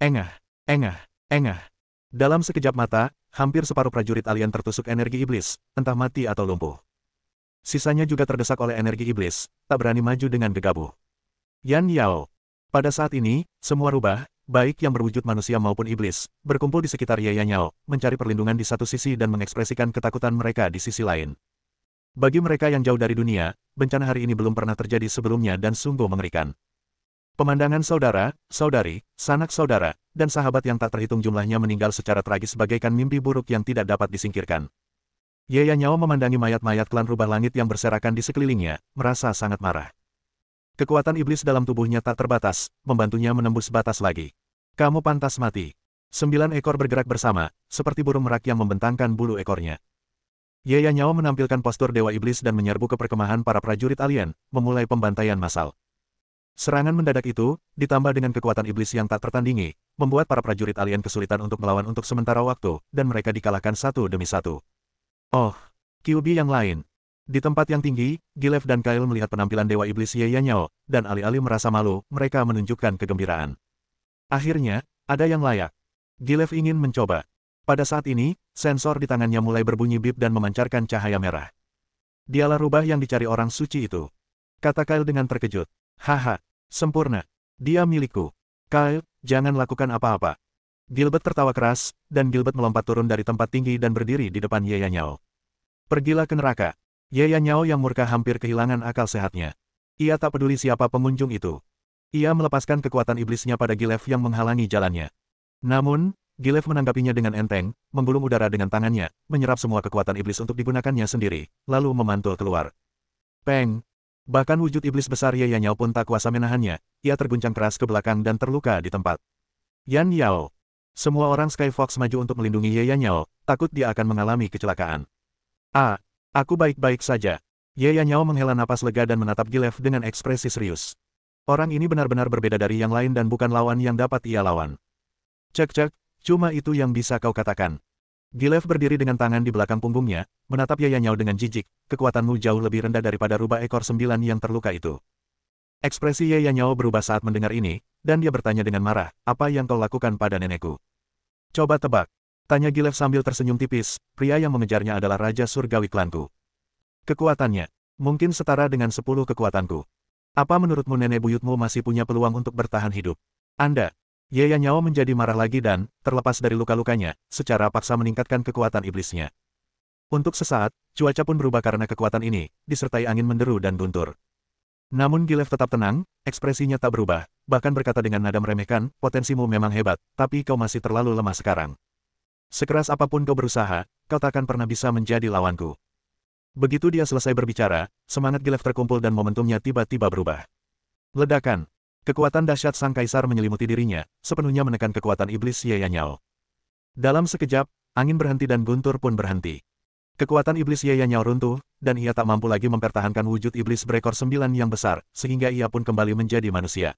Engah, engah, engah. Dalam sekejap mata, hampir separuh prajurit alien tertusuk energi iblis, entah mati atau lumpuh. Sisanya juga terdesak oleh energi iblis, tak berani maju dengan gegabah. Yan Yao. Pada saat ini, semua rubah, baik yang berwujud manusia maupun iblis, berkumpul di sekitar Ye Yan Yao, mencari perlindungan di satu sisi dan mengekspresikan ketakutan mereka di sisi lain. Bagi mereka yang jauh dari dunia, bencana hari ini belum pernah terjadi sebelumnya dan sungguh mengerikan. Pemandangan saudara, saudari, sanak saudara, dan sahabat yang tak terhitung jumlahnya meninggal secara tragis bagaikan mimpi buruk yang tidak dapat disingkirkan. Ye Yan Yao memandangi mayat-mayat klan Rubah Langit yang berserakan di sekelilingnya, merasa sangat marah. Kekuatan iblis dalam tubuhnya tak terbatas, membantunya menembus batas lagi. Kamu pantas mati. 9 ekor bergerak bersama, seperti burung merak yang membentangkan bulu ekornya. Ye Yan Yao menampilkan postur dewa iblis dan menyerbu ke perkemahan para prajurit alien, memulai pembantaian massal. Serangan mendadak itu, ditambah dengan kekuatan iblis yang tak tertandingi, membuat para prajurit alien kesulitan untuk melawan untuk sementara waktu, dan mereka dikalahkan satu demi satu. Oh, QB yang lain. Di tempat yang tinggi, Gilev dan Kyle melihat penampilan dewa iblis Ye Yan Yao, dan alih-alih merasa malu, mereka menunjukkan kegembiraan. Akhirnya, ada yang layak. Gilev ingin mencoba. Pada saat ini, sensor di tangannya mulai berbunyi bip dan memancarkan cahaya merah. Dialah rubah yang dicari orang suci itu. Kata Kyle dengan terkejut. Haha, sempurna. Dia milikku. Kyle, jangan lakukan apa-apa. Gilbert tertawa keras, dan Gilbert melompat turun dari tempat tinggi dan berdiri di depan Ye Yan Yao. Pergilah ke neraka. Ye Yan Yao yang murka hampir kehilangan akal sehatnya. Ia tak peduli siapa pengunjung itu. Ia melepaskan kekuatan iblisnya pada Gilev yang menghalangi jalannya. Namun, Gilev menanggapinya dengan enteng, menggulung udara dengan tangannya, menyerap semua kekuatan iblis untuk digunakannya sendiri, lalu memantul keluar. Peng! Bahkan wujud iblis besar Ye Yan Yao pun tak kuasa menahannya, ia terguncang keras ke belakang dan terluka di tempat. Yan Yao. Semua orang Skyfox maju untuk melindungi Ye Yan Yao, takut dia akan mengalami kecelakaan. Aku baik-baik saja. Ye Yan Yao menghela napas lega dan menatap Gilev dengan ekspresi serius. Orang ini benar-benar berbeda dari yang lain dan bukan lawan yang dapat ia lawan. Cek-cek. Cuma itu yang bisa kau katakan. Gilev berdiri dengan tangan di belakang punggungnya, menatap Ye Yan Yao dengan jijik, kekuatanmu jauh lebih rendah daripada rubah ekor 9 yang terluka itu. Ekspresi Ye Yan Yao berubah saat mendengar ini, dan dia bertanya dengan marah, apa yang kau lakukan pada nenekku? Coba tebak. Tanya Gilev sambil tersenyum tipis, pria yang mengejarnya adalah Raja Surgawi klanku. Kekuatannya, mungkin setara dengan 10 kekuatanku. Apa menurutmu nenek buyutmu masih punya peluang untuk bertahan hidup? Anda. Ye Yan Yao menjadi marah lagi dan, terlepas dari luka-lukanya, secara paksa meningkatkan kekuatan iblisnya. Untuk sesaat, cuaca pun berubah karena kekuatan ini, disertai angin menderu dan guntur. Namun Gilev tetap tenang, ekspresinya tak berubah, bahkan berkata dengan nada meremehkan, potensimu memang hebat, tapi kau masih terlalu lemah sekarang. Sekeras apapun kau berusaha, kau tak akan pernah bisa menjadi lawanku. Begitu dia selesai berbicara, semangat Gilev terkumpul dan momentumnya tiba-tiba berubah. Ledakan. Kekuatan dahsyat sang kaisar menyelimuti dirinya, sepenuhnya menekan kekuatan iblis Ye Yan Yao. Dalam sekejap, angin berhenti dan guntur pun berhenti. Kekuatan iblis Ye Yan Yao runtuh, dan ia tak mampu lagi mempertahankan wujud iblis berekor 9 yang besar, sehingga ia pun kembali menjadi manusia.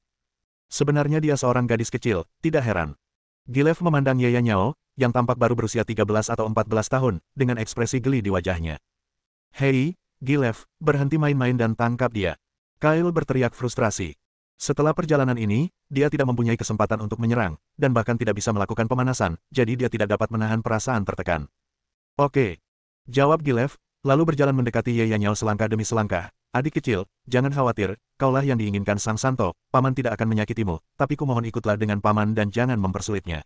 Sebenarnya dia seorang gadis kecil, tidak heran. Gilev memandang Ye Yan Yao, yang tampak baru berusia 13 atau 14 tahun, dengan ekspresi geli di wajahnya. Hei, Gilev, berhenti main-main dan tangkap dia. Kyle berteriak frustrasi. Setelah perjalanan ini, dia tidak mempunyai kesempatan untuk menyerang, dan bahkan tidak bisa melakukan pemanasan, jadi dia tidak dapat menahan perasaan tertekan. Oke. Jawab Gilev, lalu berjalan mendekati Ye Yan Yao selangkah demi selangkah. Adik kecil, jangan khawatir, kaulah yang diinginkan Sang Santo, paman tidak akan menyakitimu, tapi kumohon ikutlah dengan paman dan jangan mempersulitnya.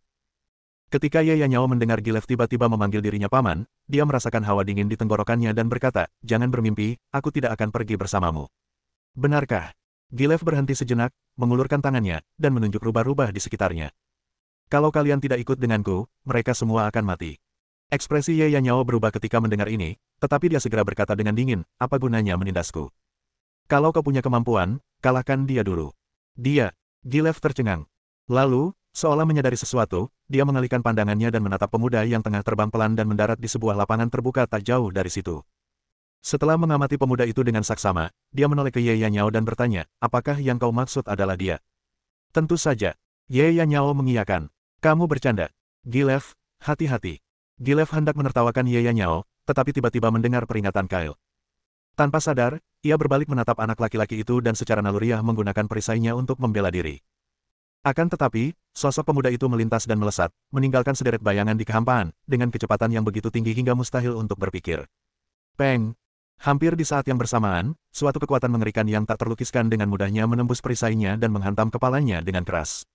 Ketika Ye Yan Yao mendengar Gilev tiba-tiba memanggil dirinya paman, dia merasakan hawa dingin di tenggorokannya dan berkata, jangan bermimpi, aku tidak akan pergi bersamamu. Benarkah? Gilev berhenti sejenak, mengulurkan tangannya, dan menunjuk rubah-rubah di sekitarnya. Kalau kalian tidak ikut denganku, mereka semua akan mati. Ekspresi Ye Yanyao berubah ketika mendengar ini, tetapi dia segera berkata dengan dingin, apa gunanya menindasku? Kalau kau punya kemampuan, kalahkan dia dulu. Dia, Gilev tercengang. Lalu, seolah menyadari sesuatu, dia mengalihkan pandangannya dan menatap pemuda yang tengah terbang pelan dan mendarat di sebuah lapangan terbuka tak jauh dari situ. Setelah mengamati pemuda itu dengan saksama, dia menoleh ke Ye Yanyao dan bertanya, apakah yang kau maksud adalah dia? Tentu saja. Ye Yanyao mengiyakan. Kamu bercanda. Gilev, hati-hati. Gilev hendak menertawakan Ye Yanyao, tetapi tiba-tiba mendengar peringatan Kyle. Tanpa sadar, ia berbalik menatap anak laki-laki itu dan secara naluriah menggunakan perisainya untuk membela diri. Akan tetapi, sosok pemuda itu melintas dan melesat, meninggalkan sederet bayangan di kehampaan, dengan kecepatan yang begitu tinggi hingga mustahil untuk berpikir. Peng! Hampir di saat yang bersamaan, suatu kekuatan mengerikan yang tak terlukiskan dengan mudahnya menembus perisainya dan menghantam kepalanya dengan keras.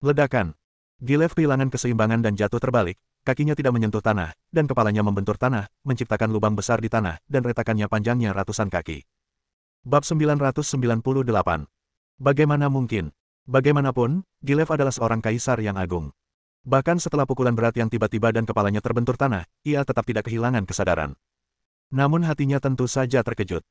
Ledakan! Gilev kehilangan keseimbangan dan jatuh terbalik, kakinya tidak menyentuh tanah, dan kepalanya membentur tanah, menciptakan lubang besar di tanah, dan retakannya panjangnya ratusan kaki. Bab 998. Bagaimana mungkin? Bagaimanapun, Gilev adalah seorang kaisar yang agung. Bahkan setelah pukulan berat yang tiba-tiba dan kepalanya terbentur tanah, ia tetap tidak kehilangan kesadaran. Namun hatinya tentu saja terkejut.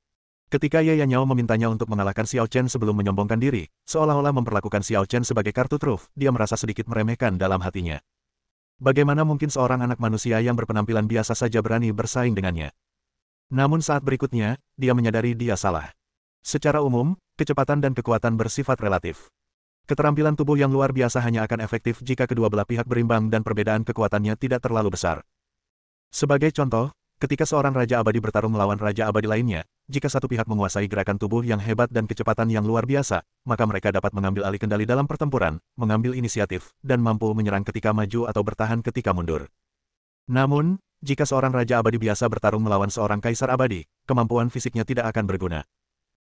Ketika Ye Yanyao memintanya untuk mengalahkan Xiao Chen sebelum menyombongkan diri, seolah-olah memperlakukan Xiao Chen sebagai kartu truf, dia merasa sedikit meremehkan dalam hatinya. Bagaimana mungkin seorang anak manusia yang berpenampilan biasa saja berani bersaing dengannya? Namun saat berikutnya, dia menyadari dia salah. Secara umum, kecepatan dan kekuatan bersifat relatif. Keterampilan tubuh yang luar biasa hanya akan efektif jika kedua belah pihak berimbang dan perbedaan kekuatannya tidak terlalu besar. Sebagai contoh, ketika seorang Raja Abadi bertarung melawan Raja Abadi lainnya, jika satu pihak menguasai gerakan tubuh yang hebat dan kecepatan yang luar biasa, maka mereka dapat mengambil alih kendali dalam pertempuran, mengambil inisiatif, dan mampu menyerang ketika maju atau bertahan ketika mundur. Namun, jika seorang Raja Abadi biasa bertarung melawan seorang Kaisar Abadi, kemampuan fisiknya tidak akan berguna.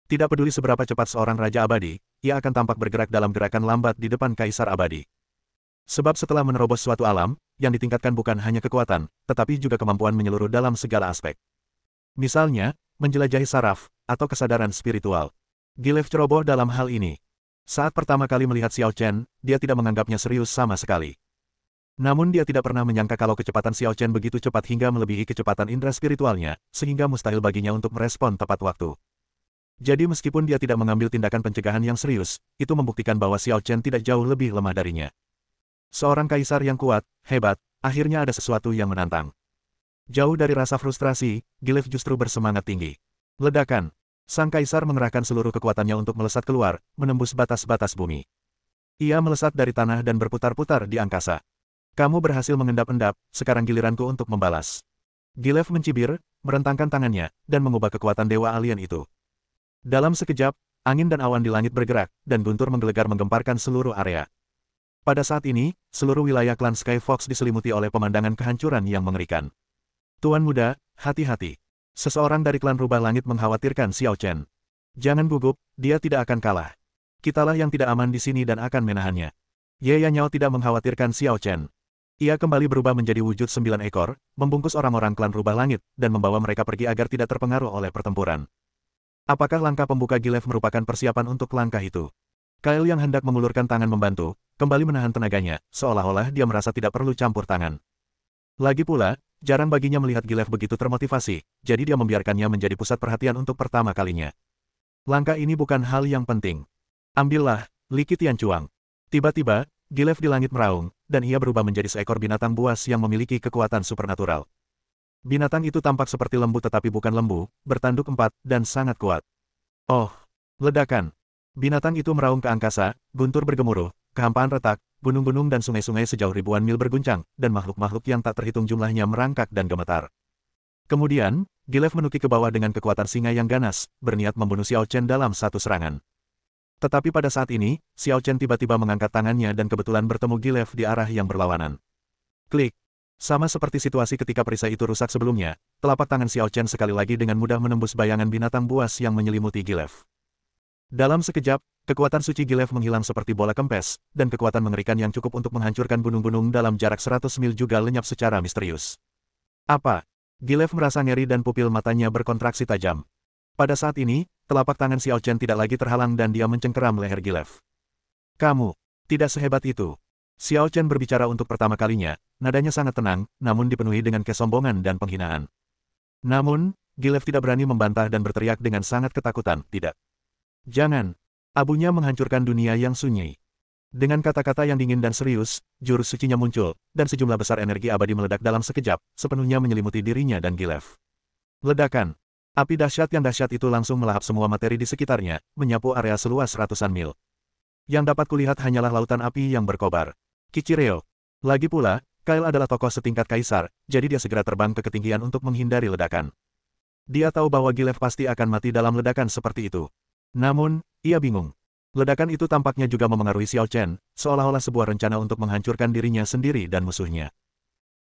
Tidak peduli seberapa cepat seorang Raja Abadi, ia akan tampak bergerak dalam gerakan lambat di depan Kaisar Abadi. Sebab setelah menerobos suatu alam, yang ditingkatkan bukan hanya kekuatan, tetapi juga kemampuan menyeluruh dalam segala aspek. Misalnya, menjelajahi saraf, atau kesadaran spiritual. Gilev ceroboh dalam hal ini. Saat pertama kali melihat Xiao Chen, dia tidak menganggapnya serius sama sekali. Namun dia tidak pernah menyangka kalau kecepatan Xiao Chen begitu cepat hingga melebihi kecepatan indera spiritualnya, sehingga mustahil baginya untuk merespon tepat waktu. Jadi meskipun dia tidak mengambil tindakan pencegahan yang serius, itu membuktikan bahwa Xiao Chen tidak jauh lebih lemah darinya. Seorang kaisar yang kuat, hebat, akhirnya ada sesuatu yang menantang. Jauh dari rasa frustrasi, Gilev justru bersemangat tinggi. Ledakan. Sang kaisar mengerahkan seluruh kekuatannya untuk melesat keluar, menembus batas-batas bumi. Ia melesat dari tanah dan berputar-putar di angkasa. Kamu berhasil mengendap-endap, sekarang giliranku untuk membalas. Gilev mencibir, merentangkan tangannya, dan mengubah kekuatan dewa alien itu. Dalam sekejap, angin dan awan di langit bergerak, dan guntur menggelegar menggemparkan seluruh area. Pada saat ini, seluruh wilayah klan Sky Fox diselimuti oleh pemandangan kehancuran yang mengerikan. Tuan muda, hati-hati. Seseorang dari klan Rubah Langit mengkhawatirkan Xiao Chen. Jangan gugup, dia tidak akan kalah. Kitalah yang tidak aman di sini dan akan menahannya. Ye Yanyao tidak mengkhawatirkan Xiao Chen. Ia kembali berubah menjadi wujud 9 ekor, membungkus orang-orang klan Rubah Langit, dan membawa mereka pergi agar tidak terpengaruh oleh pertempuran. Apakah langkah pembuka Gilev merupakan persiapan untuk langkah itu? Kyle yang hendak mengulurkan tangan membantu, kembali menahan tenaganya, seolah-olah dia merasa tidak perlu campur tangan. Lagi pula, jarang baginya melihat Gilev begitu termotivasi, jadi dia membiarkannya menjadi pusat perhatian untuk pertama kalinya. Langkah ini bukan hal yang penting. Ambillah, Li Qianchuang. Tiba-tiba, Gilev di langit meraung, dan ia berubah menjadi seekor binatang buas yang memiliki kekuatan supernatural. Binatang itu tampak seperti lembu tetapi bukan lembu, bertanduk 4, dan sangat kuat. Oh! Ledakan! Binatang itu meraung ke angkasa, guntur bergemuruh, kehampaan retak, gunung-gunung dan sungai-sungai sejauh ribuan mil berguncang, dan makhluk-makhluk yang tak terhitung jumlahnya merangkak dan gemetar. Kemudian, Gilev menukik ke bawah dengan kekuatan singa yang ganas, berniat membunuh Xiao Chen dalam satu serangan. Tetapi pada saat ini, Xiao Chen tiba-tiba mengangkat tangannya dan kebetulan bertemu Gilev di arah yang berlawanan. Klik. Sama seperti situasi ketika perisai itu rusak sebelumnya, telapak tangan Xiao Chen sekali lagi dengan mudah menembus bayangan binatang buas yang menyelimuti Gilev. Dalam sekejap, kekuatan suci Gilev menghilang seperti bola kempes, dan kekuatan mengerikan yang cukup untuk menghancurkan gunung-gunung dalam jarak 100 mil juga lenyap secara misterius. Apa? Gilev merasa ngeri dan pupil matanya berkontraksi tajam. Pada saat ini, telapak tangan Xiao Chen tidak lagi terhalang dan dia mencengkeram leher Gilev. Kamu tidak sehebat itu. Xiao Chen berbicara untuk pertama kalinya, Nadanya sangat tenang, namun dipenuhi dengan kesombongan dan penghinaan. Namun, Gilev tidak berani membantah dan berteriak dengan sangat ketakutan, "Tidak. Jangan." Abunya menghancurkan dunia yang sunyi. Dengan kata-kata yang dingin dan serius, jurus sucinya muncul, dan sejumlah besar energi abadi meledak dalam sekejap, sepenuhnya menyelimuti dirinya dan Gilev. Ledakan. Api dahsyat yang dahsyat itu langsung melahap semua materi di sekitarnya, menyapu area seluas ratusan mil. Yang dapat kulihat hanyalah lautan api yang berkobar. Kichireo. Lagi pula, Kyle adalah tokoh setingkat kaisar, jadi dia segera terbang ke ketinggian untuk menghindari ledakan. Dia tahu bahwa Gilev pasti akan mati dalam ledakan seperti itu. Namun, ia bingung. Ledakan itu tampaknya juga memengaruhi Xiao Chen, seolah-olah sebuah rencana untuk menghancurkan dirinya sendiri dan musuhnya.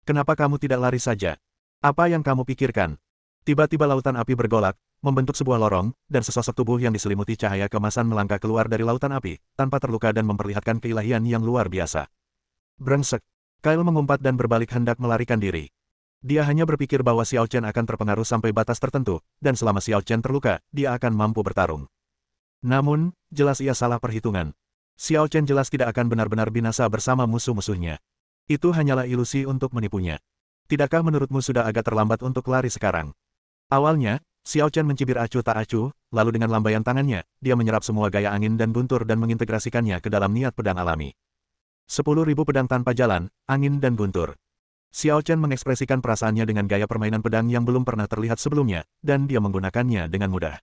"Kenapa kamu tidak lari saja? Apa yang kamu pikirkan?" Tiba-tiba lautan api bergolak, membentuk sebuah lorong, dan sesosok tubuh yang diselimuti cahaya keemasan melangkah keluar dari lautan api, tanpa terluka dan memperlihatkan keilahian yang luar biasa. Brengsek. Kyle mengumpat dan berbalik hendak melarikan diri. Dia hanya berpikir bahwa Xiao Chen akan terpengaruh sampai batas tertentu, dan selama Xiao Chen terluka, dia akan mampu bertarung. Namun, jelas ia salah perhitungan. Xiao Chen jelas tidak akan benar-benar binasa bersama musuh-musuhnya. Itu hanyalah ilusi untuk menipunya. Tidakkah menurutmu sudah agak terlambat untuk lari sekarang? Awalnya, Xiao Chen mencibir acuh tak acuh, lalu dengan lambaian tangannya, dia menyerap semua gaya angin dan guntur dan mengintegrasikannya ke dalam niat pedang alami. 10.000 pedang tanpa jalan, angin dan guntur. Xiao Chen mengekspresikan perasaannya dengan gaya permainan pedang yang belum pernah terlihat sebelumnya, dan dia menggunakannya dengan mudah.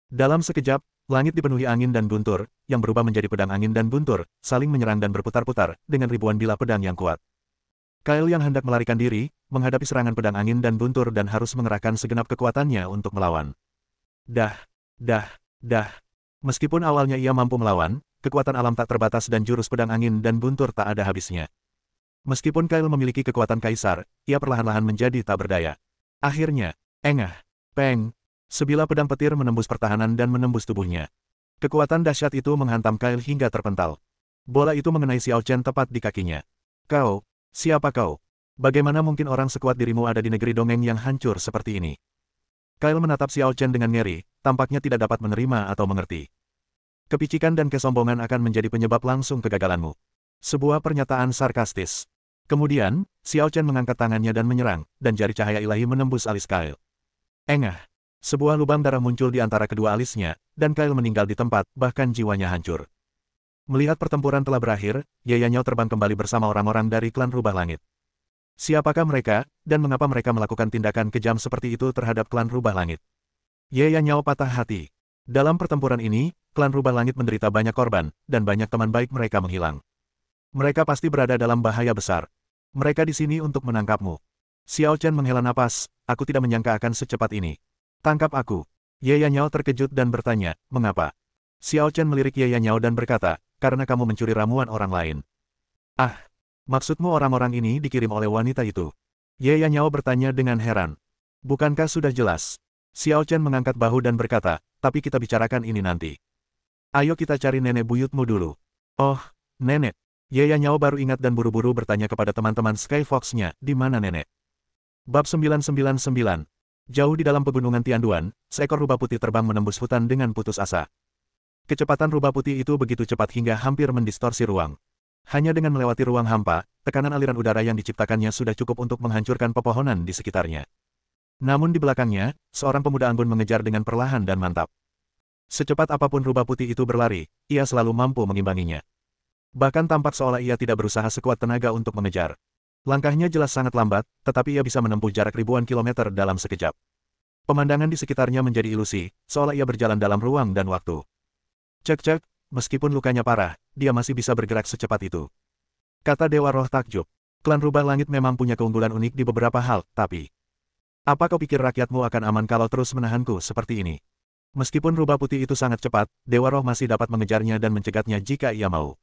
Dalam sekejap, langit dipenuhi angin dan guntur, yang berubah menjadi pedang angin dan guntur, saling menyerang dan berputar-putar, dengan ribuan bilah pedang yang kuat. Kyle yang hendak melarikan diri, menghadapi serangan pedang angin dan guntur dan harus mengerahkan segenap kekuatannya untuk melawan. Dah. Meskipun awalnya ia mampu melawan, kekuatan alam tak terbatas dan jurus pedang angin dan guntur tak ada habisnya. Meskipun Kyle memiliki kekuatan kaisar, ia perlahan-lahan menjadi tak berdaya. Akhirnya, engah, peng. Sebilah pedang petir menembus pertahanan dan menembus tubuhnya. Kekuatan dahsyat itu menghantam Kyle hingga terpental. Bola itu mengenai Xiao Chen tepat di kakinya. "Kau, siapa kau? Bagaimana mungkin orang sekuat dirimu ada di negeri dongeng yang hancur seperti ini?" Kyle menatap Xiao Chen dengan ngeri, tampaknya tidak dapat menerima atau mengerti. Kepicikan dan kesombongan akan menjadi penyebab langsung kegagalanmu. Sebuah pernyataan sarkastis. Kemudian, Xiao Chen mengangkat tangannya dan menyerang, dan jari cahaya ilahi menembus alis Kyle. Engah. Sebuah lubang darah muncul di antara kedua alisnya, dan Kyle meninggal di tempat, bahkan jiwanya hancur. Melihat pertempuran telah berakhir, Ye Yanyao terbang kembali bersama orang-orang dari klan Rubah Langit. Siapakah mereka, dan mengapa mereka melakukan tindakan kejam seperti itu terhadap klan Rubah Langit? Ye Yanyao patah hati. Dalam pertempuran ini, klan Rubah Langit menderita banyak korban, dan banyak teman baik mereka menghilang. Mereka pasti berada dalam bahaya besar. Mereka di sini untuk menangkapmu. Xiao Chen menghela napas, aku tidak menyangka akan secepat ini. Tangkap aku. Ye Yanyao terkejut dan bertanya, mengapa? Xiao Chen melirik Ye Yanyao dan berkata, karena kamu mencuri ramuan orang lain. Ah, maksudmu orang-orang ini dikirim oleh wanita itu? Ye Yanyao bertanya dengan heran. Bukankah sudah jelas? Xiao Chen mengangkat bahu dan berkata, tapi kita bicarakan ini nanti. Ayo kita cari nenek buyutmu dulu. Oh, nenek. Ye Yanyao baru ingat dan buru-buru bertanya kepada teman-teman Skyfox-nya, di mana nenek? Bab 999. Jauh di dalam pegunungan Tianduan, seekor rubah putih terbang menembus hutan dengan putus asa. Kecepatan rubah putih itu begitu cepat hingga hampir mendistorsi ruang. Hanya dengan melewati ruang hampa, tekanan aliran udara yang diciptakannya sudah cukup untuk menghancurkan pepohonan di sekitarnya. Namun di belakangnya, seorang pemuda anggun mengejar dengan perlahan dan mantap. Secepat apapun rubah putih itu berlari, ia selalu mampu mengimbanginya. Bahkan tampak seolah ia tidak berusaha sekuat tenaga untuk mengejar. Langkahnya jelas sangat lambat, tetapi ia bisa menempuh jarak ribuan kilometer dalam sekejap. Pemandangan di sekitarnya menjadi ilusi, seolah ia berjalan dalam ruang dan waktu. Cek, meskipun lukanya parah, dia masih bisa bergerak secepat itu. Kata Dewa Roh takjub. Klan Rubah Langit memang punya keunggulan unik di beberapa hal, tapi... Apa kau pikir rakyatmu akan aman kalau terus menahanku seperti ini? Meskipun rubah putih itu sangat cepat, Dewa Roh masih dapat mengejarnya dan mencegatnya jika ia mau.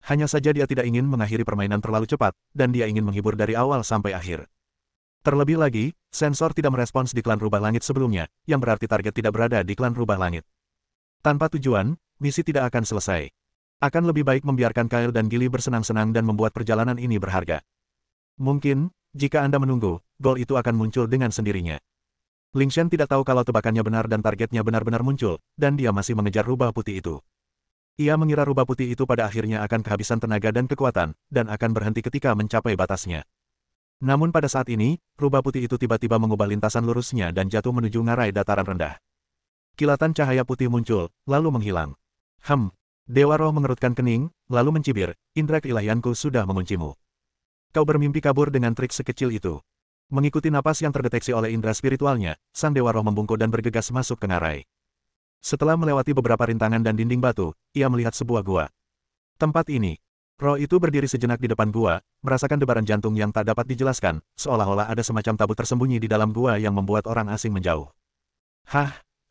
Hanya saja dia tidak ingin mengakhiri permainan terlalu cepat, dan dia ingin menghibur dari awal sampai akhir. Terlebih lagi, sensor tidak merespons di klan Rubah Langit sebelumnya, yang berarti target tidak berada di klan Rubah Langit. Tanpa tujuan, misi tidak akan selesai. Akan lebih baik membiarkan Kyle dan Gilly bersenang-senang dan membuat perjalanan ini berharga. Mungkin, jika Anda menunggu, gol itu akan muncul dengan sendirinya. Ling Shen tidak tahu kalau tebakannya benar dan targetnya benar-benar muncul, dan dia masih mengejar rubah putih itu. Ia mengira rubah putih itu pada akhirnya akan kehabisan tenaga dan kekuatan, dan akan berhenti ketika mencapai batasnya. Namun pada saat ini, rubah putih itu tiba-tiba mengubah lintasan lurusnya dan jatuh menuju ngarai dataran rendah. Kilatan cahaya putih muncul, lalu menghilang. Dewa Roh mengerutkan kening, lalu mencibir, indera keilahianku sudah menguncimu. Kau bermimpi kabur dengan trik sekecil itu. Mengikuti napas yang terdeteksi oleh indera spiritualnya, sang Dewa Roh membungkuk dan bergegas masuk ke ngarai. Setelah melewati beberapa rintangan dan dinding batu, ia melihat sebuah gua. Tempat ini. Roh itu berdiri sejenak di depan gua, merasakan debaran jantung yang tak dapat dijelaskan, seolah-olah ada semacam tabu tersembunyi di dalam gua yang membuat orang asing menjauh.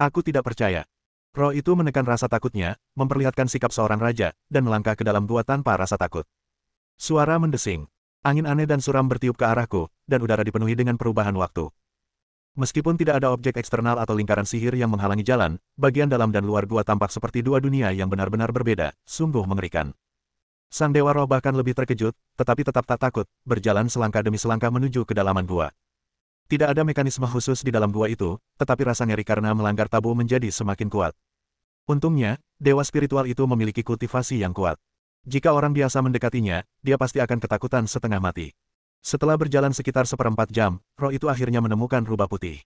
Aku tidak percaya. Roh itu menekan rasa takutnya, memperlihatkan sikap seorang raja, dan melangkah ke dalam gua tanpa rasa takut. Suara mendesing. Angin aneh dan suram bertiup ke arahku, dan udara dipenuhi dengan perubahan waktu. Meskipun tidak ada objek eksternal atau lingkaran sihir yang menghalangi jalan, bagian dalam dan luar gua tampak seperti dua dunia yang benar-benar berbeda, sungguh mengerikan. Sang Dewa Roh bahkan lebih terkejut, tetapi tetap tak takut, berjalan selangkah demi selangkah menuju ke dalaman gua. Tidak ada mekanisme khusus di dalam gua itu, tetapi rasa ngeri karena melanggar tabu menjadi semakin kuat. Untungnya, dewa spiritual itu memiliki kultivasi yang kuat. Jika orang biasa mendekatinya, dia pasti akan ketakutan setengah mati. Setelah berjalan sekitar 1/4 jam, roh itu akhirnya menemukan rubah putih.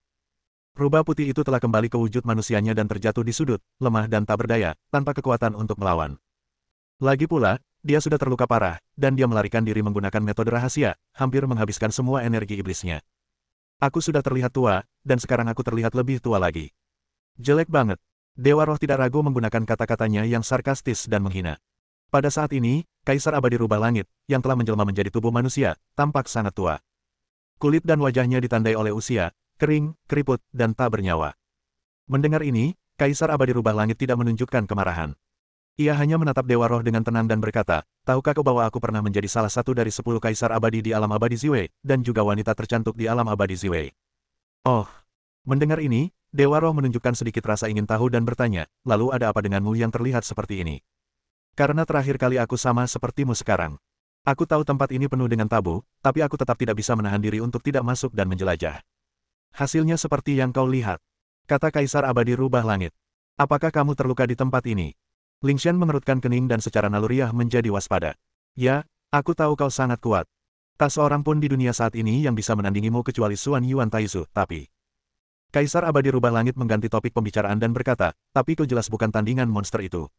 Rubah putih itu telah kembali ke wujud manusianya dan terjatuh di sudut, lemah dan tak berdaya, tanpa kekuatan untuk melawan. Lagi pula, dia sudah terluka parah, dan dia melarikan diri menggunakan metode rahasia, hampir menghabiskan semua energi iblisnya. Aku sudah terlihat tua, dan sekarang aku terlihat lebih tua lagi. Jelek banget. Dewa Roh tidak ragu menggunakan kata-katanya yang sarkastis dan menghina. Pada saat ini, Kaisar Abadi Rubah Langit, yang telah menjelma menjadi tubuh manusia, tampak sangat tua. Kulit dan wajahnya ditandai oleh usia, kering, keriput, dan tak bernyawa. Mendengar ini, Kaisar Abadi Rubah Langit tidak menunjukkan kemarahan. Ia hanya menatap Dewa Roh dengan tenang dan berkata, tahukah kau bahwa aku pernah menjadi salah satu dari 10 Kaisar Abadi di alam abadi Ziwei, dan juga wanita tercantik di alam abadi Ziwei? Oh. Mendengar ini, Dewa Roh menunjukkan sedikit rasa ingin tahu dan bertanya, lalu ada apa denganmu yang terlihat seperti ini? Karena terakhir kali aku sama sepertimu sekarang. Aku tahu tempat ini penuh dengan tabu, tapi aku tetap tidak bisa menahan diri untuk tidak masuk dan menjelajah. Hasilnya seperti yang kau lihat. Kata Kaisar Abadi Rubah Langit. Apakah kamu terluka di tempat ini? Lingshan mengerutkan kening dan secara naluriah menjadi waspada. Ya, aku tahu kau sangat kuat. Tak seorang pun di dunia saat ini yang bisa menandingimu kecuali Xuan Yuan Taizu, tapi... Kaisar Abadi Rubah Langit mengganti topik pembicaraan dan berkata, tapi kau jelas bukan tandingan monster itu.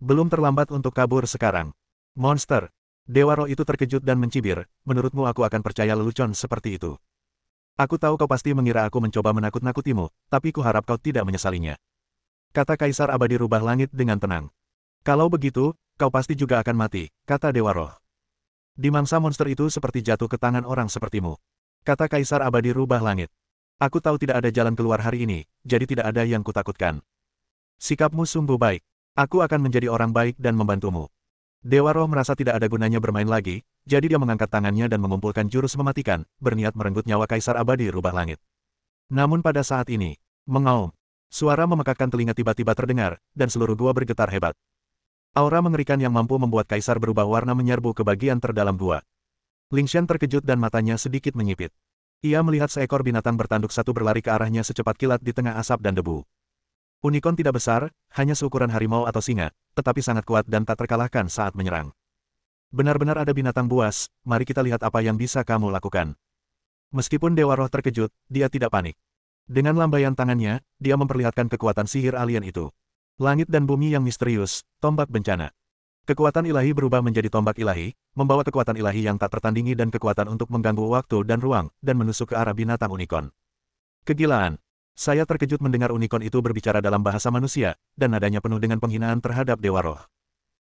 Belum terlambat untuk kabur sekarang. Monster. Dewa Roh itu terkejut dan mencibir, menurutmu aku akan percaya lelucon seperti itu? Aku tahu kau pasti mengira aku mencoba menakut-nakutimu, tapi kuharap kau tidak menyesalinya. Kata Kaisar Abadi Rubah Langit dengan tenang. Kalau begitu, kau pasti juga akan mati, kata Dewa Roh. Dimangsa monster itu seperti jatuh ke tangan orang sepertimu. Kata Kaisar Abadi Rubah Langit. Aku tahu tidak ada jalan keluar hari ini, jadi tidak ada yang kutakutkan. Sikapmu sungguh baik. Aku akan menjadi orang baik dan membantumu. Dewa Roh merasa tidak ada gunanya bermain lagi, jadi dia mengangkat tangannya dan mengumpulkan jurus mematikan, berniat merenggut nyawa Kaisar Abadi Rubah Langit. Namun pada saat ini, mengaum. Suara memekakkan telinga tiba-tiba terdengar, dan seluruh gua bergetar hebat. Aura mengerikan yang mampu membuat Kaisar berubah warna menyerbu ke bagian terdalam gua. Lingshan terkejut dan matanya sedikit menyipit. Ia melihat seekor binatang bertanduk satu berlari ke arahnya secepat kilat di tengah asap dan debu. Unicorn tidak besar, hanya seukuran harimau atau singa, tetapi sangat kuat dan tak terkalahkan saat menyerang. Benar-benar ada binatang buas, mari kita lihat apa yang bisa kamu lakukan. Meskipun Dewa Roh terkejut, dia tidak panik. Dengan lambaian tangannya, dia memperlihatkan kekuatan sihir alien itu. Langit dan bumi yang misterius, tombak bencana. Kekuatan ilahi berubah menjadi tombak ilahi, membawa kekuatan ilahi yang tak tertandingi dan kekuatan untuk mengganggu waktu dan ruang, dan menusuk ke arah binatang unicorn. Kegilaan. Saya terkejut mendengar unicorn itu berbicara dalam bahasa manusia, dan nadanya penuh dengan penghinaan terhadap Dewa Roh.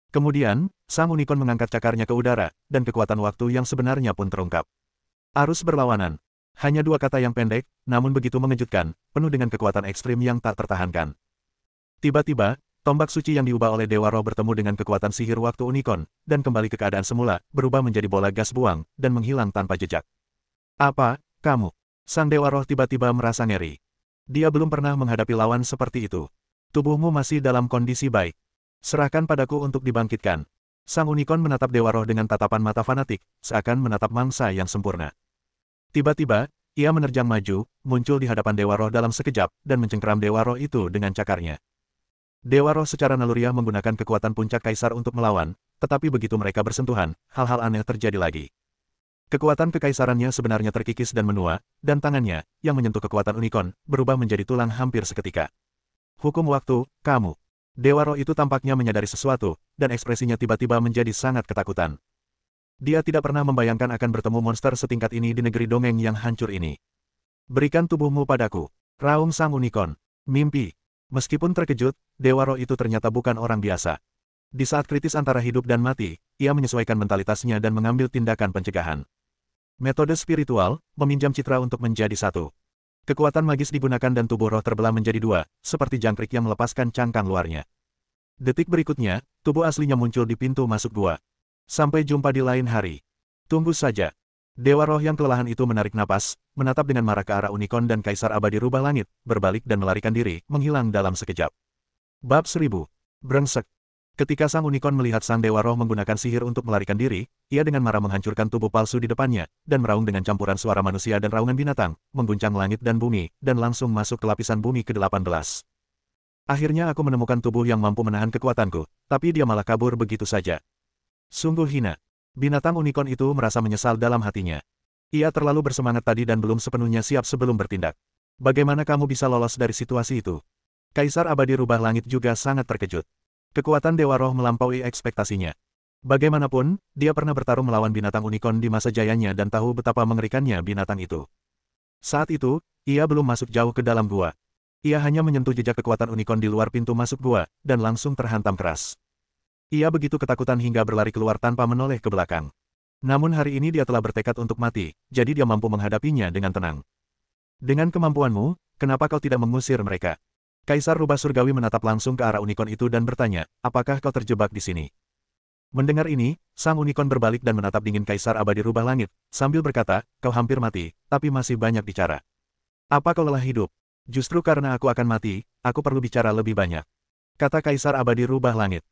Kemudian, sang unicorn mengangkat cakarnya ke udara, dan kekuatan waktu yang sebenarnya pun terungkap. Arus berlawanan. Hanya dua kata yang pendek, namun begitu mengejutkan, penuh dengan kekuatan ekstrim yang tak tertahankan. Tiba-tiba, tombak suci yang diubah oleh Dewa Roh bertemu dengan kekuatan sihir waktu unicorn, dan kembali ke keadaan semula, berubah menjadi bola gas buang, dan menghilang tanpa jejak. Apa, kamu? Sang Dewa Roh tiba-tiba merasa ngeri. Dia belum pernah menghadapi lawan seperti itu. Tubuhmu masih dalam kondisi baik. Serahkan padaku untuk dibangkitkan. Sang unicorn menatap Dewa Roh dengan tatapan mata fanatik, seakan menatap mangsa yang sempurna. Tiba-tiba, ia menerjang maju, muncul di hadapan Dewa Roh dalam sekejap, dan mencengkeram Dewa Roh itu dengan cakarnya. Dewa Roh secara naluriah menggunakan kekuatan puncak kaisar untuk melawan, tetapi begitu mereka bersentuhan, hal-hal aneh terjadi lagi. Kekuatan kekaisarannya sebenarnya terkikis dan menua, dan tangannya, yang menyentuh kekuatan unicorn, berubah menjadi tulang hampir seketika. Hukum waktu, kamu. Dewa Roh itu tampaknya menyadari sesuatu, dan ekspresinya tiba-tiba menjadi sangat ketakutan. Dia tidak pernah membayangkan akan bertemu monster setingkat ini di negeri dongeng yang hancur ini. Berikan tubuhmu padaku. Raung sang unicorn. Mimpi. Meskipun terkejut, Dewa Roh itu ternyata bukan orang biasa. Di saat kritis antara hidup dan mati, ia menyesuaikan mentalitasnya dan mengambil tindakan pencegahan. Metode spiritual, meminjam citra untuk menjadi satu. Kekuatan magis digunakan dan tubuh roh terbelah menjadi dua, seperti jangkrik yang melepaskan cangkang luarnya. Detik berikutnya, tubuh aslinya muncul di pintu masuk gua. Sampai jumpa di lain hari. Tunggu saja. Dewa Roh yang kelelahan itu menarik napas, menatap dengan marah ke arah unicorn dan kaisar abadi rubah langit, berbalik dan melarikan diri, menghilang dalam sekejap. Bab 1000. Brengsek. Ketika sang unicorn melihat sang Dewa Roh menggunakan sihir untuk melarikan diri, ia dengan marah menghancurkan tubuh palsu di depannya, dan meraung dengan campuran suara manusia dan raungan binatang, mengguncang langit dan bumi, dan langsung masuk ke lapisan bumi ke-18. Akhirnya aku menemukan tubuh yang mampu menahan kekuatanku, tapi dia malah kabur begitu saja. Sungguh hina. Binatang unicorn itu merasa menyesal dalam hatinya. Ia terlalu bersemangat tadi dan belum sepenuhnya siap sebelum bertindak. Bagaimana kamu bisa lolos dari situasi itu? Kaisar abadi rubah langit juga sangat terkejut. Kekuatan Dewa Roh melampaui ekspektasinya. Bagaimanapun, dia pernah bertarung melawan binatang unicorn di masa jayanya dan tahu betapa mengerikannya binatang itu. Saat itu, ia belum masuk jauh ke dalam gua. Ia hanya menyentuh jejak kekuatan unicorn di luar pintu masuk gua, dan langsung terhantam keras. Ia begitu ketakutan hingga berlari keluar tanpa menoleh ke belakang. Namun hari ini dia telah bertekad untuk mati, jadi dia mampu menghadapinya dengan tenang. Dengan kemampuanmu, kenapa kau tidak mengusir mereka? Kaisar rubah surgawi menatap langsung ke arah unicorn itu dan bertanya, apakah kau terjebak di sini? Mendengar ini, sang unicorn berbalik dan menatap dingin kaisar abadi rubah langit, sambil berkata, kau hampir mati, tapi masih banyak bicara. Apa kau lelah hidup? Justru karena aku akan mati, aku perlu bicara lebih banyak. Kata kaisar abadi rubah langit.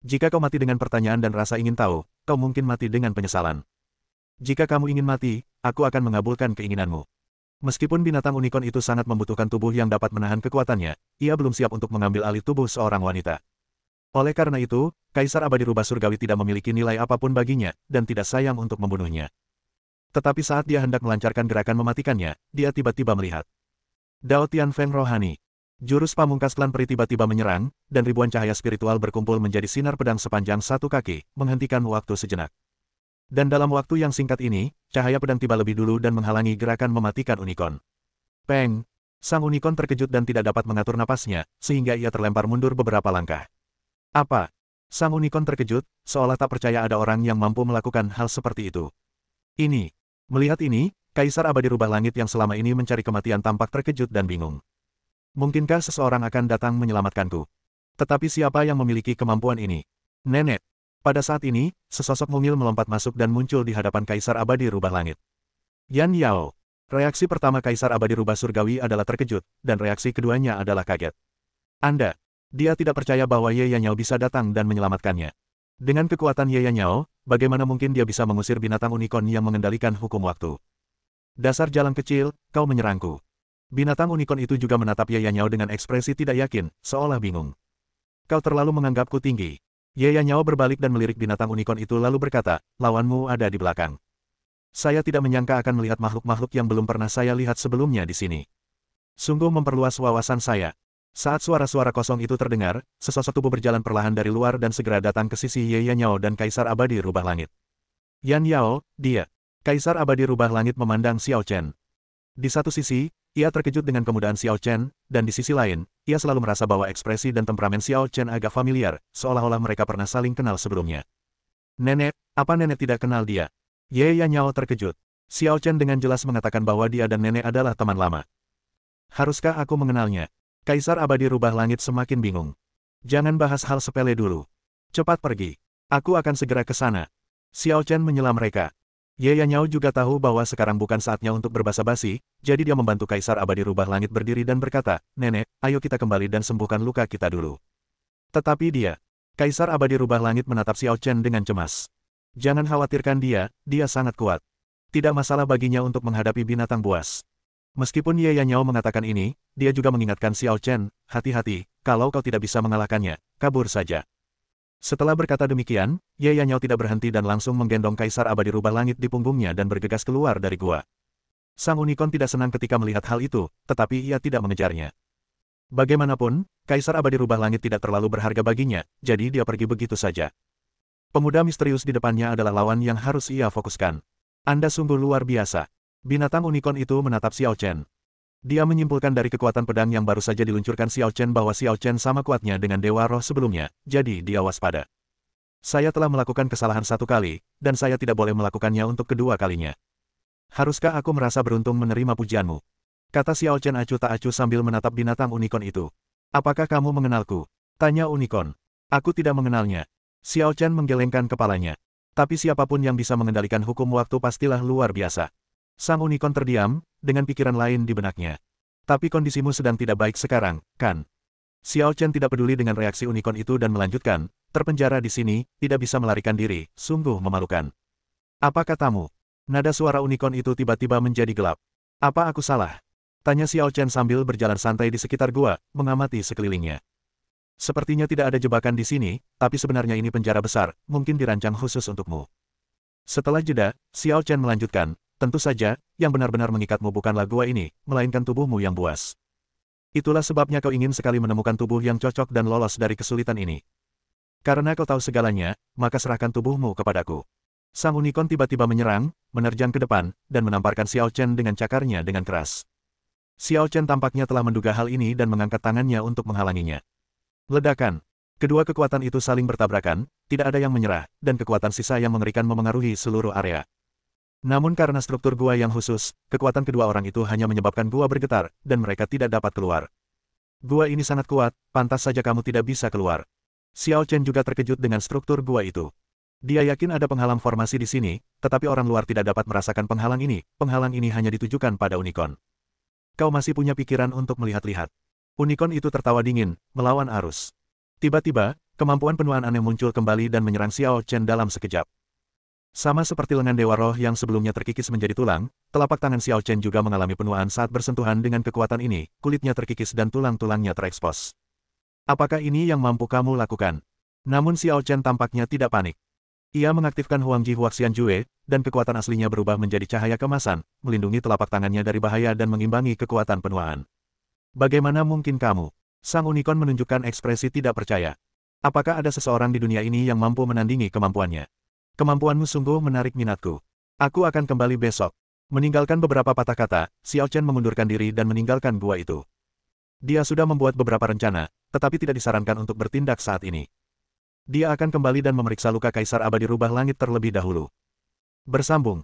Jika kau mati dengan pertanyaan dan rasa ingin tahu, kau mungkin mati dengan penyesalan. Jika kamu ingin mati, aku akan mengabulkan keinginanmu. Meskipun binatang unicorn itu sangat membutuhkan tubuh yang dapat menahan kekuatannya, ia belum siap untuk mengambil alih tubuh seorang wanita. Oleh karena itu, Kaisar Abadi Rubah Surgawi tidak memiliki nilai apapun baginya, dan tidak sayang untuk membunuhnya. Tetapi saat dia hendak melancarkan gerakan mematikannya, dia tiba-tiba melihat Dao Tian Feng Rohani. Jurus pamungkas klan peri tiba-tiba menyerang, dan ribuan cahaya spiritual berkumpul menjadi sinar pedang sepanjang satu kaki, menghentikan waktu sejenak. Dan dalam waktu yang singkat ini, cahaya pedang tiba lebih dulu dan menghalangi gerakan mematikan unicorn. Peng! Sang unicorn terkejut dan tidak dapat mengatur napasnya, sehingga ia terlempar mundur beberapa langkah. Apa? Sang unicorn terkejut, seolah tak percaya ada orang yang mampu melakukan hal seperti itu. Melihat ini, Kaisar Abadi Rubah Langit yang selama ini mencari kematian tampak terkejut dan bingung. Mungkinkah seseorang akan datang menyelamatkanku? Tetapi siapa yang memiliki kemampuan ini? Nenek. Pada saat ini, sesosok mungil melompat masuk dan muncul di hadapan Kaisar Abadi Rubah Langit. Yan Yao. Reaksi pertama Kaisar Abadi Rubah Surgawi adalah terkejut, dan reaksi keduanya adalah kaget. Dia tidak percaya bahwa Ye Yan Yao bisa datang dan menyelamatkannya. Dengan kekuatan Ye Yan Yao, bagaimana mungkin dia bisa mengusir binatang unicorn yang mengendalikan hukum waktu? Dasar jalan kecil, kau menyerangku. Binatang unicorn itu juga menatap Ye Yan Yao dengan ekspresi tidak yakin, seolah bingung. Kau terlalu menganggapku tinggi. Ye Yan Yao berbalik dan melirik binatang unicorn itu lalu berkata, lawanmu ada di belakang. Saya tidak menyangka akan melihat makhluk-makhluk yang belum pernah saya lihat sebelumnya di sini. Sungguh memperluas wawasan saya. Saat suara-suara kosong itu terdengar, sesosok tubuh berjalan perlahan dari luar dan segera datang ke sisi Ye Yan Yao dan Kaisar Abadi Rubah Langit. Yan Yao, dia. Kaisar Abadi Rubah Langit memandang Xiao Chen. Di satu sisi, ia terkejut dengan kemudahan Xiao Chen, dan di sisi lain, ia selalu merasa bahwa ekspresi dan temperamen Xiao Chen agak familiar, seolah-olah mereka pernah saling kenal sebelumnya. Nenek, apa nenek tidak kenal dia? Ye Yan Yao terkejut. Xiao Chen dengan jelas mengatakan bahwa dia dan nenek adalah teman lama. Haruskah aku mengenalnya? Kaisar Abadi Rubah Langit semakin bingung. Jangan bahas hal sepele dulu. Cepat pergi. Aku akan segera ke sana. Xiao Chen menyela mereka. Ye Yan Yao juga tahu bahwa sekarang bukan saatnya untuk berbasa-basi, jadi dia membantu Kaisar Abadi Rubah Langit berdiri dan berkata, Nenek, ayo kita kembali dan sembuhkan luka kita dulu. Tetapi dia, Kaisar Abadi Rubah Langit menatap Xiao Chen dengan cemas. Jangan khawatirkan dia sangat kuat. Tidak masalah baginya untuk menghadapi binatang buas. Meskipun Ye Yanyao mengatakan ini, dia juga mengingatkan Xiao Chen, hati-hati, kalau kau tidak bisa mengalahkannya, kabur saja. Setelah berkata demikian, Ye Yanyao tidak berhenti dan langsung menggendong Kaisar Abadi Rubah Langit di punggungnya dan bergegas keluar dari gua. Sang unicorn tidak senang ketika melihat hal itu, tetapi ia tidak mengejarnya. Bagaimanapun, Kaisar Abadi Rubah Langit tidak terlalu berharga baginya, jadi dia pergi begitu saja. Pemuda misterius di depannya adalah lawan yang harus ia fokuskan. Anda sungguh luar biasa. Binatang unicorn itu menatap Xiao Chen. Dia menyimpulkan dari kekuatan pedang yang baru saja diluncurkan Xiao Chen bahwa Xiao Chen sama kuatnya dengan Dewa Roh sebelumnya, jadi dia waspada. Saya telah melakukan kesalahan satu kali, dan saya tidak boleh melakukannya untuk kedua kalinya. Haruskah aku merasa beruntung menerima pujianmu? Kata Xiao Chen acuh tak acuh sambil menatap binatang unicorn itu. Apakah kamu mengenalku? Tanya unicorn. Aku tidak mengenalnya. Xiao Chen menggelengkan kepalanya. Tapi siapapun yang bisa mengendalikan hukum waktu pastilah luar biasa. Sang unicorn terdiam, dengan pikiran lain di benaknya. Tapi kondisimu sedang tidak baik sekarang, kan? Xiao Chen tidak peduli dengan reaksi unicorn itu dan melanjutkan, terpenjara di sini, tidak bisa melarikan diri, sungguh memalukan. Apa katamu? Nada suara unicorn itu tiba-tiba menjadi gelap. Apa aku salah? Tanya Xiao Chen sambil berjalan santai di sekitar gua, mengamati sekelilingnya. Sepertinya tidak ada jebakan di sini, tapi sebenarnya ini penjara besar, mungkin dirancang khusus untukmu. Setelah jeda, Xiao Chen melanjutkan, tentu saja, yang benar-benar mengikatmu bukanlah gua ini, melainkan tubuhmu yang buas. Itulah sebabnya kau ingin sekali menemukan tubuh yang cocok dan lolos dari kesulitan ini. Karena kau tahu segalanya, maka serahkan tubuhmu kepadaku. Sang unicorn tiba-tiba menyerang, menerjang ke depan, dan menamparkan Xiao Chen dengan cakarnya dengan keras. Xiao Chen tampaknya telah menduga hal ini dan mengangkat tangannya untuk menghalanginya. Ledakan. Kedua kekuatan itu saling bertabrakan, tidak ada yang menyerah, dan kekuatan sisa yang mengerikan memengaruhi seluruh area. Namun karena struktur gua yang khusus, kekuatan kedua orang itu hanya menyebabkan gua bergetar, dan mereka tidak dapat keluar. Gua ini sangat kuat, pantas saja kamu tidak bisa keluar. Xiao Chen juga terkejut dengan struktur gua itu. Dia yakin ada penghalang formasi di sini, tetapi orang luar tidak dapat merasakan penghalang ini hanya ditujukan pada unicorn. Kau masih punya pikiran untuk melihat-lihat. Unicorn itu tertawa dingin, melawan arus. Tiba-tiba, kemampuan penuaan aneh muncul kembali dan menyerang Xiao Chen dalam sekejap. Sama seperti lengan Dewa Roh yang sebelumnya terkikis menjadi tulang, telapak tangan Xiao Chen juga mengalami penuaan saat bersentuhan dengan kekuatan ini, kulitnya terkikis dan tulang-tulangnya terekspos. Apakah ini yang mampu kamu lakukan? Namun Xiao Chen tampaknya tidak panik. Ia mengaktifkan Huangji Huaxian Jue, dan kekuatan aslinya berubah menjadi cahaya kemasan, melindungi telapak tangannya dari bahaya dan mengimbangi kekuatan penuaan. Bagaimana mungkin kamu? Sang unicorn menunjukkan ekspresi tidak percaya. Apakah ada seseorang di dunia ini yang mampu menandingi kemampuannya? Kemampuanmu sungguh menarik minatku. Aku akan kembali besok. Meninggalkan beberapa patah kata, Xiao Chen mengundurkan diri dan meninggalkan gua itu. Dia sudah membuat beberapa rencana, tetapi tidak disarankan untuk bertindak saat ini. Dia akan kembali dan memeriksa luka Kaisar Abadi Rubah Langit terlebih dahulu. Bersambung.